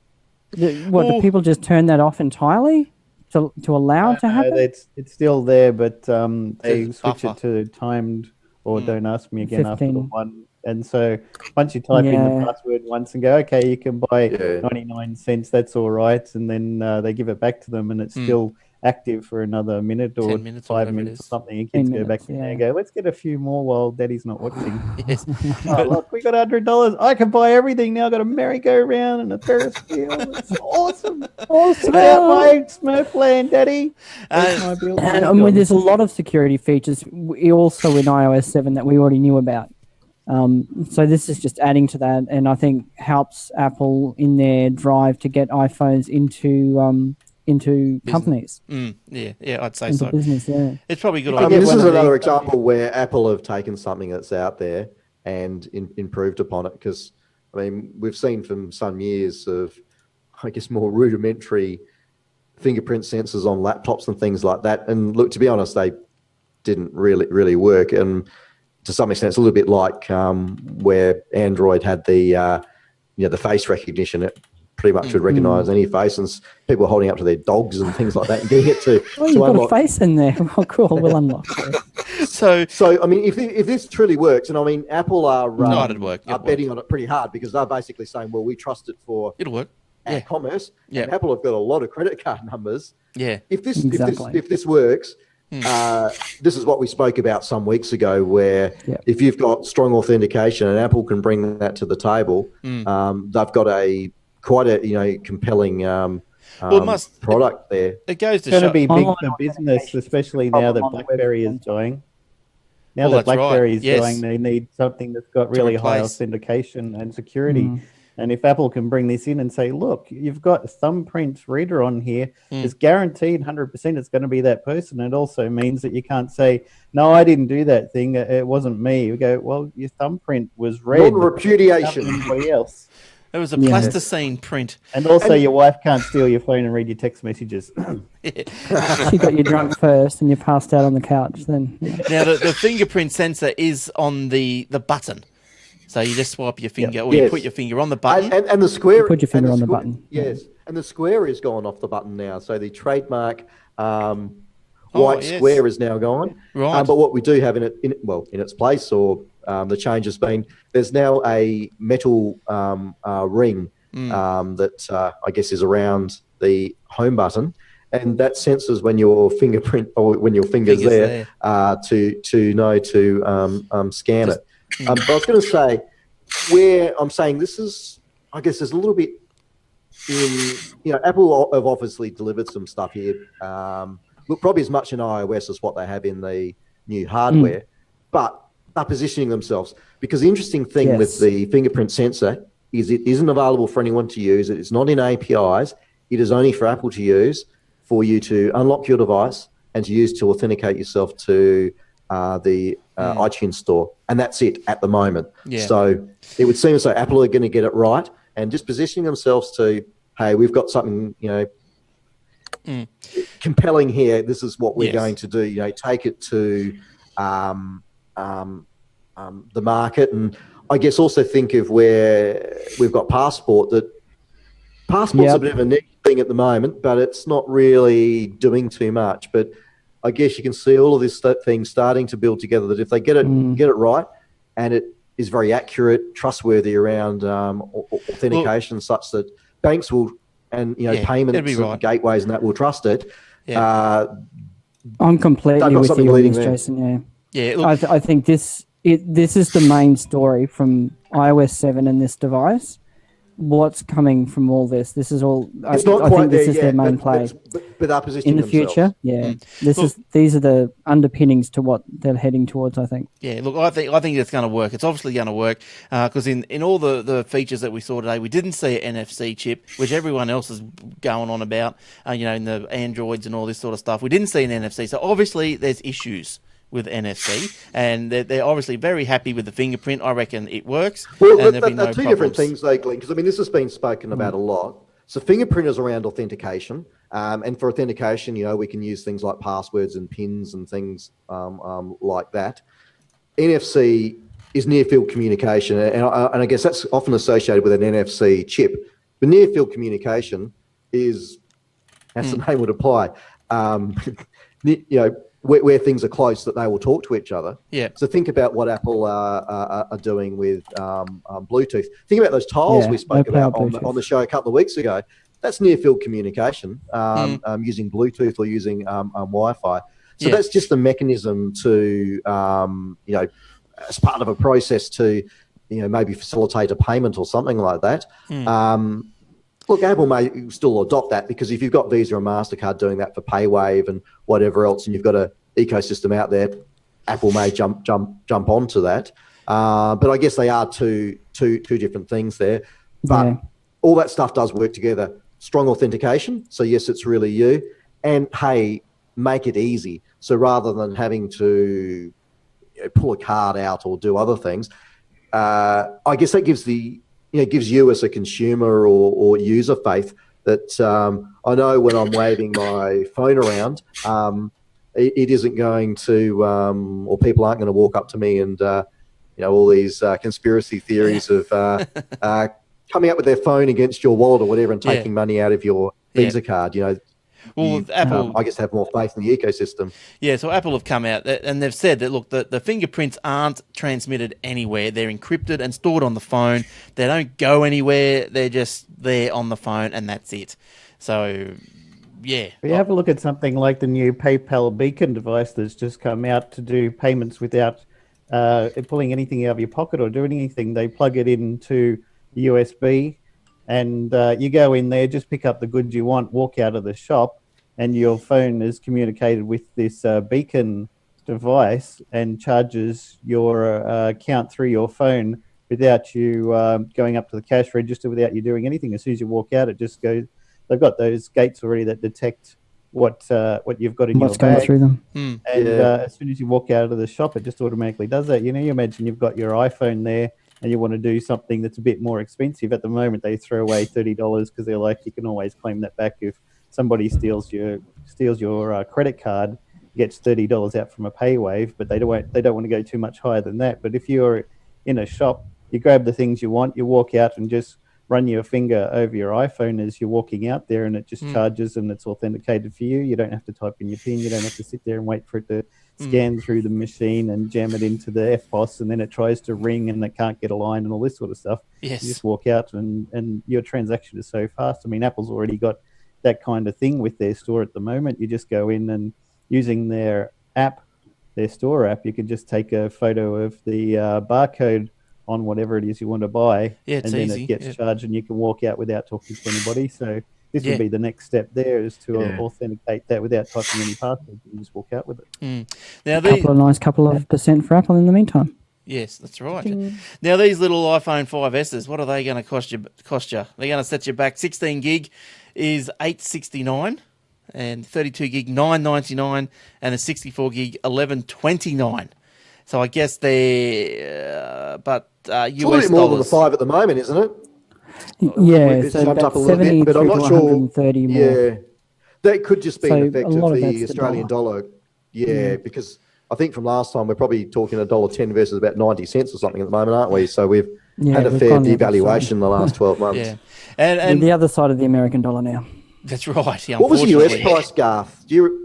Do people just turn that off entirely to allow it to happen? It's still there, but they switch it to timed or don't ask me again 15. After the one. And so once you type in the password once and go, okay, you can buy 99 cents, that's all right. And then they give it back to them and it's still active for another minute or 10 minutes 5 minutes or something. And kids go back in there and go, let's get a few more while daddy's not watching. Yes. Look, we got $100. I can buy everything now. Got a merry-go-round and a Ferris wheel. It's awesome. Awesome. My Smurfland, daddy. And there's a lot of security features also in iOS 7 that we already knew about. So this is just adding to that, and I think helps Apple in their drive to get iPhones into companies. Yeah, I'd say into so. Business, yeah. It's probably good. This is another example where Apple have taken something that's out there and improved upon it. Because we've seen from some years of, I guess, more rudimentary fingerprint sensors on laptops and things like that. And look, to be honest, they didn't really work. And to some extent, it's a little bit like where Android had the face recognition. It pretty much would recognise any face, and people are holding up to their dogs and things like that and getting it to you've unlock. Got a face in there. Oh, cool. We'll unlock it. So if this truly works, and Apple are it'd work. Are betting on it pretty hard because they're basically saying, well, we trust it for it'll work. Commerce. Yeah. And Apple have got a lot of credit card numbers. Yeah. If this works. This is what we spoke about some weeks ago, where if you've got strong authentication and Apple can bring that to the table, they've got a quite a compelling product there. It goes to It's going show. to be big Online for business, especially now that on the web BlackBerry is content. going. Now Well, that that's right, BlackBerry is yes. going, they need something that's got really high replace. authentication and security. Mm. And if Apple can bring this in and say, look, you've got a thumbprint reader on here, it's guaranteed 100% it's going to be that person. It also means that you can't say, no, I didn't do that thing. It wasn't me. You go, well, your thumbprint was red. Non-repudiation. Anybody else. It was a Yeah. plasticine print. And also, your wife can't steal your phone and read your text messages. She got you drunk first, and you passed out on the couch. Then Now, the fingerprint sensor is on the button. So you just swipe your finger, or you Yes. put your finger on the button. And the square. put your finger and on the button. Yes, and the square is gone off the button now. So the trademark white yes. square is now gone. Right. But what we do have in its place, or the change has been, there's now a metal ring that I guess is around the home button, and that senses when your fingerprint or when your finger's there, to know to scan it. But I was going to say, where I'm saying this is, I guess there's a little bit in, Apple have obviously delivered some stuff here. Look, probably as much in iOS as what they have in the new hardware, but they're positioning themselves, because the interesting thing with the fingerprint sensor is it isn't available for anyone to use. It's not in APIs. It is only for Apple to use, for you to unlock your device and to use to authenticate yourself to the iTunes store, and that's it at the moment. Yeah. So it would seem as though Apple are going to get it right and just positioning themselves to, hey, we've got something compelling here. This is what we're going to do. Take it to the market, and I guess also think of where we've got Passport. That Passport's a bit of a niche thing at the moment, but it's not really doing too much. But I guess you can see all of this thing starting to build together, that if they get it right, and it is very accurate, trustworthy around authentication, such that banks will, and payments and gateways and that will trust it. I'm completely with you on this, there. Jason. Yeah, look, I think this is the main story from iOS 7 and this device. What's coming from all this? This is all. It's not I quite think this there is yet, their main play. But they're positioning in the future. These are the underpinnings to what they're heading towards, I think. Yeah, look, I think it's going to work. It's obviously going to work, because in all the features that we saw today, we didn't see an NFC chip, which everyone else is going on about. In the Androids and all this sort of stuff, we didn't see an NFC. So obviously there's issues with NFC, and they're obviously very happy with the fingerprint. I reckon it works. Well, and there'll be no two problems. different things, though, Glenn, because this has been spoken about a lot. So fingerprint is around authentication, and for authentication, we can use things like passwords and pins and things like that. NFC is near-field communication, and I guess that's often associated with an NFC chip. But near-field communication is, as the name would apply, where things are close, that they will talk to each other. Yeah. So think about what Apple are doing with Bluetooth. Think about those tiles we spoke about on the show a couple of weeks ago. That's near-field communication, using Bluetooth or using Wi-Fi. So that's just a mechanism to, as part of a process to, maybe facilitate a payment or something like that. Look, Apple may still adopt that, because if you've got Visa and MasterCard doing that for PayWave and whatever else, and you've got an ecosystem out there, Apple may jump onto that. But I guess they are two different things there. But all that stuff does work together. Strong authentication, so yes, it's really you. And hey, make it easy. So rather than having to pull a card out or do other things, I guess that gives gives you as a consumer or user faith that I know when I'm waving my phone around, it isn't going to, or people aren't going to walk up to me and, all these conspiracy theories of coming up with their phone against your wallet or whatever and taking money out of your Visa card. Well, Apple, I guess, have more faith in the ecosystem. Yeah, so Apple have come out and they've said that, look, the fingerprints aren't transmitted anywhere. They're encrypted and stored on the phone. They don't go anywhere. They're just there on the phone, and that's it. So, yeah. We have a look at something like the new PayPal Beacon device that's just come out to do payments without pulling anything out of your pocket or doing anything. They plug it into USB and you go in there, just pick up the goods you want, walk out of the shop, and your phone is communicated with this beacon device and charges your account through your phone without you going up to the cash register, without you doing anything. As soon as you walk out, it just goes. They've got those gates already that detect what you've got in What's your going bag. through them? And as soon as you walk out of the shop, it just automatically does that. You know, you imagine you've got your iPhone there and you want to do something that's a bit more expensive. At the moment, they throw away $30 because they're like, you can always claim that back if somebody steals your credit card, gets $30 out from a pay wave, but they don't want to go too much higher than that. But if you're in a shop, you grab the things you want, you walk out and just run your finger over your iPhone as you're walking out there, and it just charges and it's authenticated for you. You don't have to type in your PIN. You don't have to sit there and wait for it to scan through the machine and jam it into the FPOS, and then it tries to ring and it can't get a line and all this sort of stuff. Yes. You just walk out and your transaction is so fast. I mean, Apple's already got that kind of thing with their store at the moment. You just go in and using their app, their store app, you can just take a photo of the barcode on whatever it is you want to buy, Yeah, it's and then easy. it gets charged and you can walk out without talking to anybody. So this would be the next step there, is to authenticate that without typing any password. You just walk out with it. Now, Couple of percent for Apple in the meantime. yes, that's right. Now, these little iPhone 5Ss, what are they going to cost you? They're going to set you back. 16 gig is $869, and 32 gig $999, and a 64 gig $1129. So I guess they're, it's a little bit more than the 5 at the moment, isn't it? Yeah, It's so jumped about up a little bit, but I'm not sure. 130 more. Yeah, that could just be So an a effect lot of of the that's the Australian dollar. Yeah, because I think from last time we're probably talking $1.10 versus about 90 cents or something at the moment, aren't we? So we've had a we've fair gone the other devaluation side. in the last 12 months. Yeah, We're and the other side of the American dollar now. that's right. Yeah, What was the US unfortunately. price, Garth? Do you?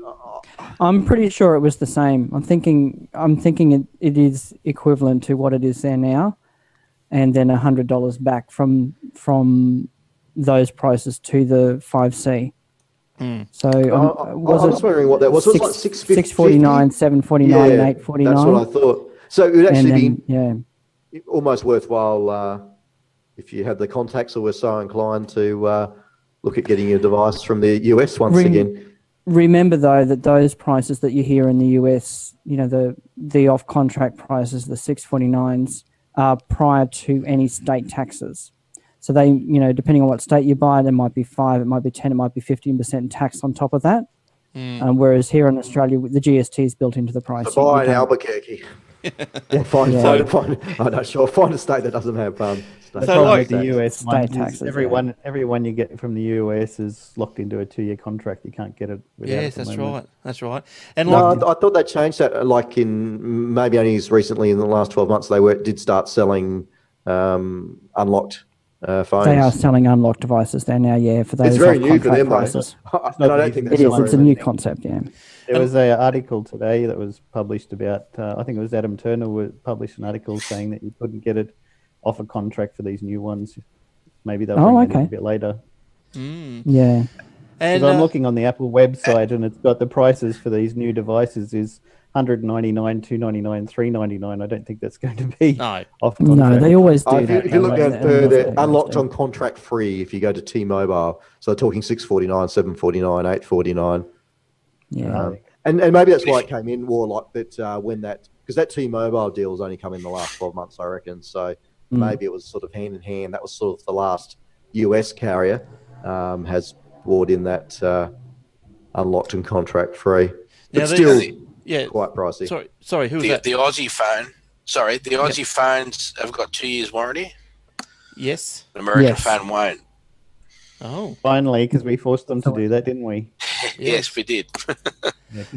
I'm pretty sure it was the same. I'm thinking it is equivalent to what it is there now, and then $100 back from those prices to the 5C. So I was wondering what that was. Was it like 649, 749, and 849. That's what I thought. So it would actually then, be almost worthwhile if you had the contacts or were so inclined to look at getting your device from the US once again. Remember, though, that those prices that you hear in the US, you know, the off-contract prices, the 649s, are prior to any state taxes. So they, you know, depending on what state you buy, there might be 5, it might be 10, it might be 15% tax on top of that. Whereas here in Australia, the GST is built into the price. So buy in Albuquerque. Find a state that doesn't have So like the tax. US State one, taxes, everyone you get from the US is locked into a 2-year contract. You can't get it without Yes, it at the that's moment. right. That's right. And No, like, I thought they changed that. Like in maybe only recently in the last 12 months, they did start selling unlocked phones. They are selling unlocked devices there now, for those It's very new for off-contract them, prices. and I don't think It that's is. It's a new concept, There was an article today that was published about, I think it was Adam Turner published an article saying that you couldn't get it off a contract for these new ones. Maybe they'll bring it in a bit later. Yeah. Because I'm looking on the Apple website and it's got the prices for these new devices is $199, $299, $399. I don't think that's going to be off contract. No, they always do. If you look down further, unlocked on contract free if you go to T-Mobile. So they're talking $649, $749, $849. Yeah. And maybe that's why it came in more like that when that, because that T-Mobile deal has only come in the last 12 months, I reckon. So maybe it was sort of hand in hand. That was sort of the last US carrier has brought in that unlocked and contract free. But still quite pricey. Sorry, who was that? The Aussie phone. Sorry, the Aussie phones have got 2 years warranty. Yes. The American phone won't. Oh. Finally, because we forced them to do that, didn't we? Yes, we did.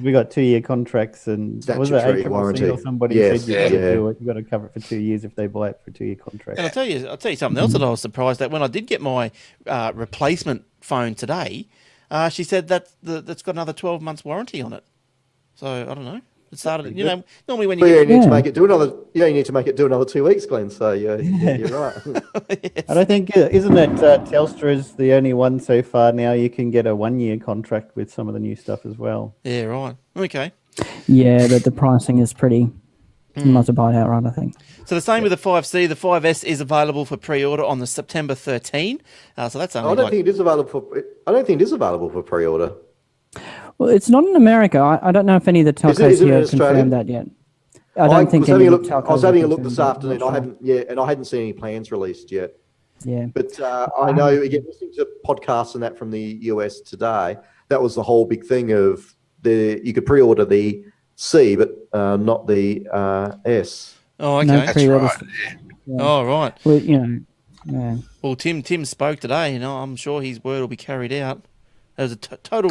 We got 2-year contracts, and was it Statutory ACCC warranty. or somebody said you've got to cover it for 2 years if they buy it for a 2-year contract. And I'll tell you something else that I was surprised at when I did get my replacement phone today. She said that's got another 12 months warranty on it. So I don't know. It started, normally when you need to make it do another. You need to make it do another 2 weeks, Glenn. So you're right. Yes. And I think isn't it Telstra is the only one so far now you can get a 1-year contract with some of the new stuff as well. Yeah, right. Okay. Yeah, the pricing is pretty You must have buy it outright, I think. So the same with the 5C. The 5S is available for pre-order on the September 13. So that's only I don't think it is available for pre-order. Well, it's not in America. I don't know if any of the telcos is it in here have Australia? confirmed that yet. I don't think any of the telcos I was having a have look this confirmed that. afternoon. Not I hadn't seen any plans released yet. Yeah. But I know, again, listening to podcasts and that from the US today, that was the whole big thing of you could pre-order the C, but not the S. Oh, okay. No That's pre-orders. right. Yeah. Oh, right. Well, yeah. Well, Tim spoke today. I'm sure his word will be carried out. There was a total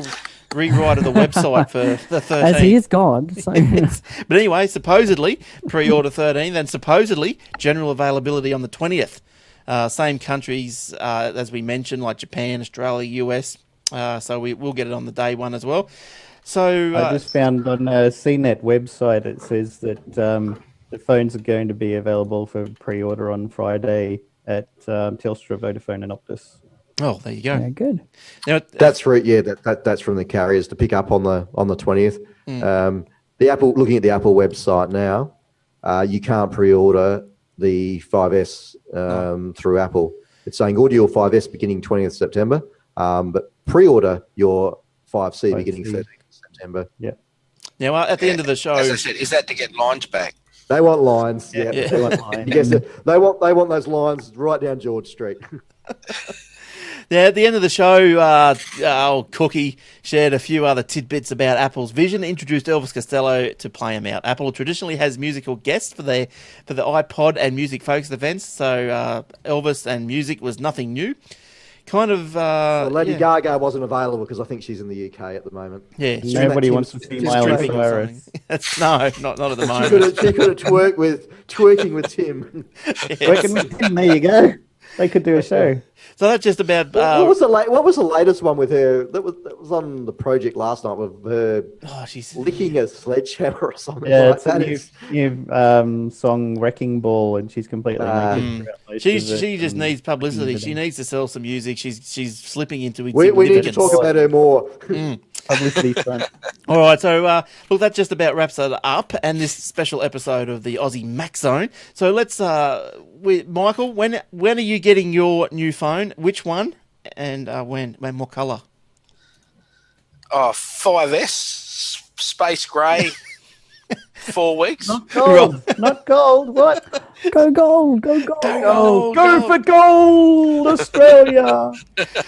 rewrite of the website for the 13th. As he is God. So. Yes. But anyway, supposedly pre-order 13th, and supposedly general availability on the 20th. Same countries as we mentioned, like Japan, Australia, US. So we'll get it on the day one as well. So I just found on a CNET website it says that the phones are going to be available for pre-order on Friday at Telstra, Vodafone, and Optus. oh, there you go. Yeah, good. Now, That's that's from the carriers to pick up on the 20th. The Apple, looking at the Apple website now, you can't pre-order the 5S through Apple. It's saying order your 5S beginning 20th September, but pre-order your 5C beginning 13th September. Yeah. now at the end of the show, As I said, is that to get lines back? They want lines. Yeah, Yeah. They want, you guessed it. They want those lines right down George Street. now, at the end of the show, old Cookie shared a few other tidbits about Apple's vision, introduced Elvis Costello to play him out. Apple traditionally has musical guests for the iPod and music-focused events, so Elvis and music was nothing new. Kind of... Well, Lady yeah. Gaga wasn't available because I think she's in the UK at the moment. Yeah, Nobody wants to see Tim's Miley stripping or Cyrus. something. No, not at the She moment. could have twerking with Tim. Working with him, there you go. They could do a show. So that's just about... What was the latest one with her? That was on the project last night with her she's... licking a sledgehammer or something Yeah, like it's that. a new song "Wrecking Ball," and she's completely naked. throughout most She of it, just and- needs publicity. She needs to sell some music. She's slipping into We need to insignificance. talk about her more. publicity front. All right, so look, that just about wraps it up, and this special episode of the Aussie Mac Zone. So let's, Michael, when are you getting your new phone? Which one, and when what colour? Oh, 5S, space grey, 4 weeks. Not gold. Not gold. What? Go gold, go gold. Go for gold, Australia.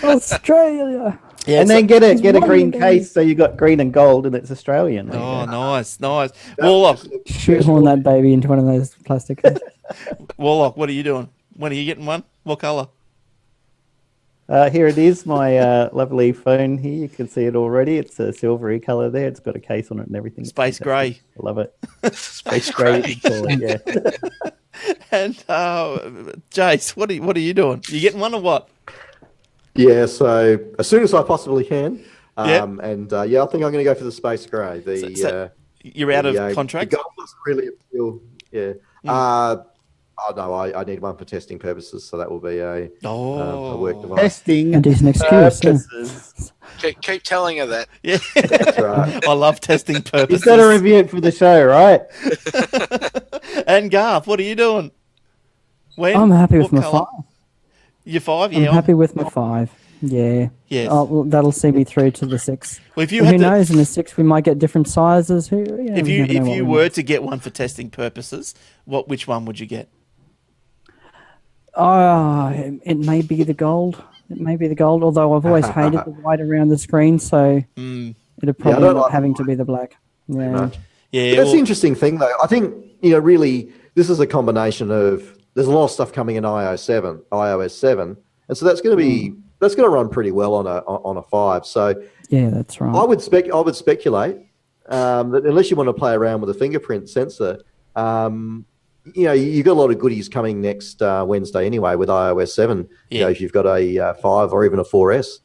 Australia. Yeah, And so- then get a It's green wonderful. case so you got green and gold and it's Australian. There you Oh, go. nice. Warlock, Shoehorn that baby into one of those plastic things. what are you doing? When are you getting one? What colour? Here it is, my lovely phone here. You can see it already. It's a silvery colour there. It's got a case on it and everything. It's Space fantastic. grey. I love it. Space Grey, grey. you call it, yeah. And Jace, what are you doing? You getting one or what? Yeah, so as soon as I possibly can. Yeah. And I think I'm going to go for the space grey. So you're out of contract? The gold doesn't really appeal. Yeah. No, I need one for testing purposes, so that will be a work device. Testing A decent excuse. Yeah. purposes. Keep telling her that. Yeah. That's right. I love testing purposes. You've got to review it for the show, right? And Garth, what are you doing? When? I'm happy with What my colour? 5. You're 5? I'm Yeah. happy with my 5. Yeah. Yes. Oh, well, that'll see me through to the 6. Well, if you Who had to, knows? In the 6, we might get different sizes. if we you never know if what you we were might- to get one for testing purposes, which one would you get? It may be the gold. It may be the gold, although I've always hated the white around the screen, so it'd probably don't end up like having to be the black. Yeah. Much. Yeah. That's well, the interesting thing, though. I think, really, this is a combination of, there's a lot of stuff coming in iOS 7, and so that's going to run pretty well on a 5. So Yeah, that's right. I would speculate that unless you want to play around with a fingerprint sensor, you've got a lot of goodies coming next Wednesday anyway with iOS 7. Yeah. If you've got a 5 or even a 4S.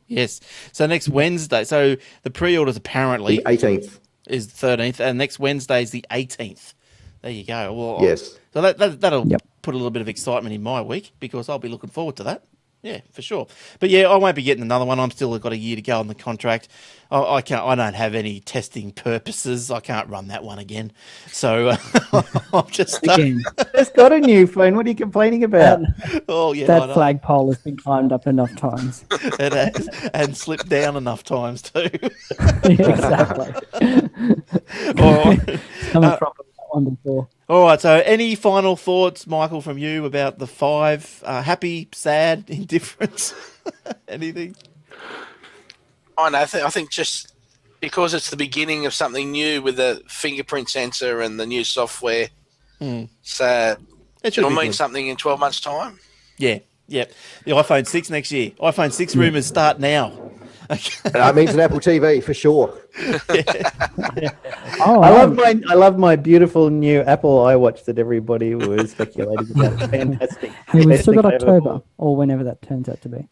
yes. So next Wednesday. So the pre-orders apparently The 18th. is the 13th, and next Wednesday is the 18th. There you go. Well, Yes. So that'll Yep. put a little bit of excitement in my week because I'll be looking forward to that. Yeah, for sure. But yeah, I won't be getting another one. I'm still got a year to go on the contract. I can't. I don't have any testing purposes. I can't run that one again. So I'm just stuck. Again, Just got a new phone. What are you complaining about? Oh yeah, I that know. flagpole has been climbed up enough times. It has, and slipped down enough times too. Exactly. All right. Coming from that one before. All right. So, any final thoughts, Michael, from you about the 5? Happy, sad, indifferent, anything? I think just because it's the beginning of something new with the fingerprint sensor and the new software, so It should it'll be mean good. something in 12 months' time. Yeah. The iPhone 6 next year. iPhone 6 rumours start now. That means an Apple TV for sure. Oh, I love my beautiful new Apple iWatch that everybody was speculating about. Fantastic. Hey, we've still got Best thing I've ever October, or whenever that turns out to be.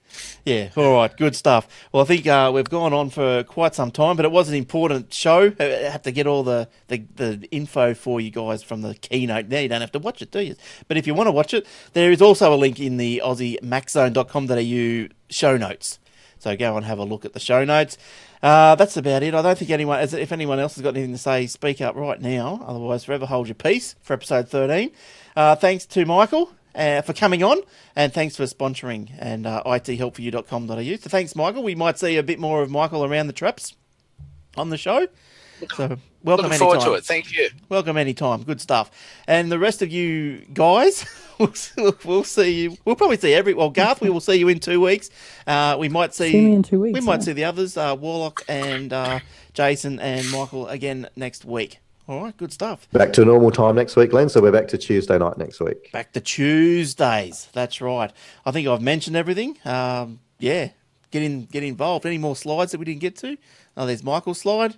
Yeah, all right, good stuff. Well, I think we've gone on for quite some time, but it was an important show. I have to get all the info for you guys from the keynote. Now you don't have to watch it, do you? But if you want to watch it, there is also a link in the AussieMaxZone.com.au show notes. So go and have a look at the show notes. That's about it. I don't think if anyone else has got anything to say, speak up right now. Otherwise, forever hold your peace for episode 13. Thanks to Michael for coming on, and thanks for sponsoring and ithelpforyou.com.au. So thanks, Michael. We might see a bit more of Michael around the traps on the show. So welcome Looking forward anytime. to it. Thank you. Welcome anytime. Good stuff. And the rest of you guys, we'll see you. We'll probably see Garth, we will see you in 2 weeks. We might see me in 2 weeks. We might see the others, Warlock and Jason and Michael again next week. All right, good stuff. Back to normal time next week, Len. So we're back to Tuesday night next week. Back to Tuesdays. That's right. I think I've mentioned everything. Get involved. Any more slides that we didn't get to? Oh, there's Michael's slide.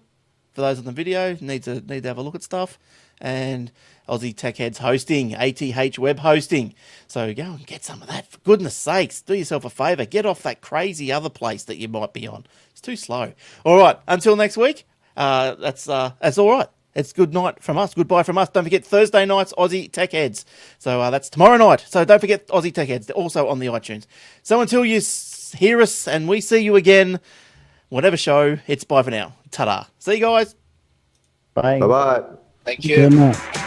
For those on the video, need to have a look at stuff. And Aussie Tech Heads hosting, ATH web hosting. So go and get some of that. For goodness sakes, do yourself a favour. Get off that crazy other place that you might be on. It's too slow. All right, until next week, that's all right. It's good night from us. Goodbye from us. Don't forget Thursday nights, Aussie Tech Heads. So that's tomorrow night. So don't forget Aussie Tech Heads. They're also on the iTunes. So until you hear us and we see you again, whatever show, it's bye for now. Ta-da. See you guys. Bye. Bye-bye. Thank you. Good night.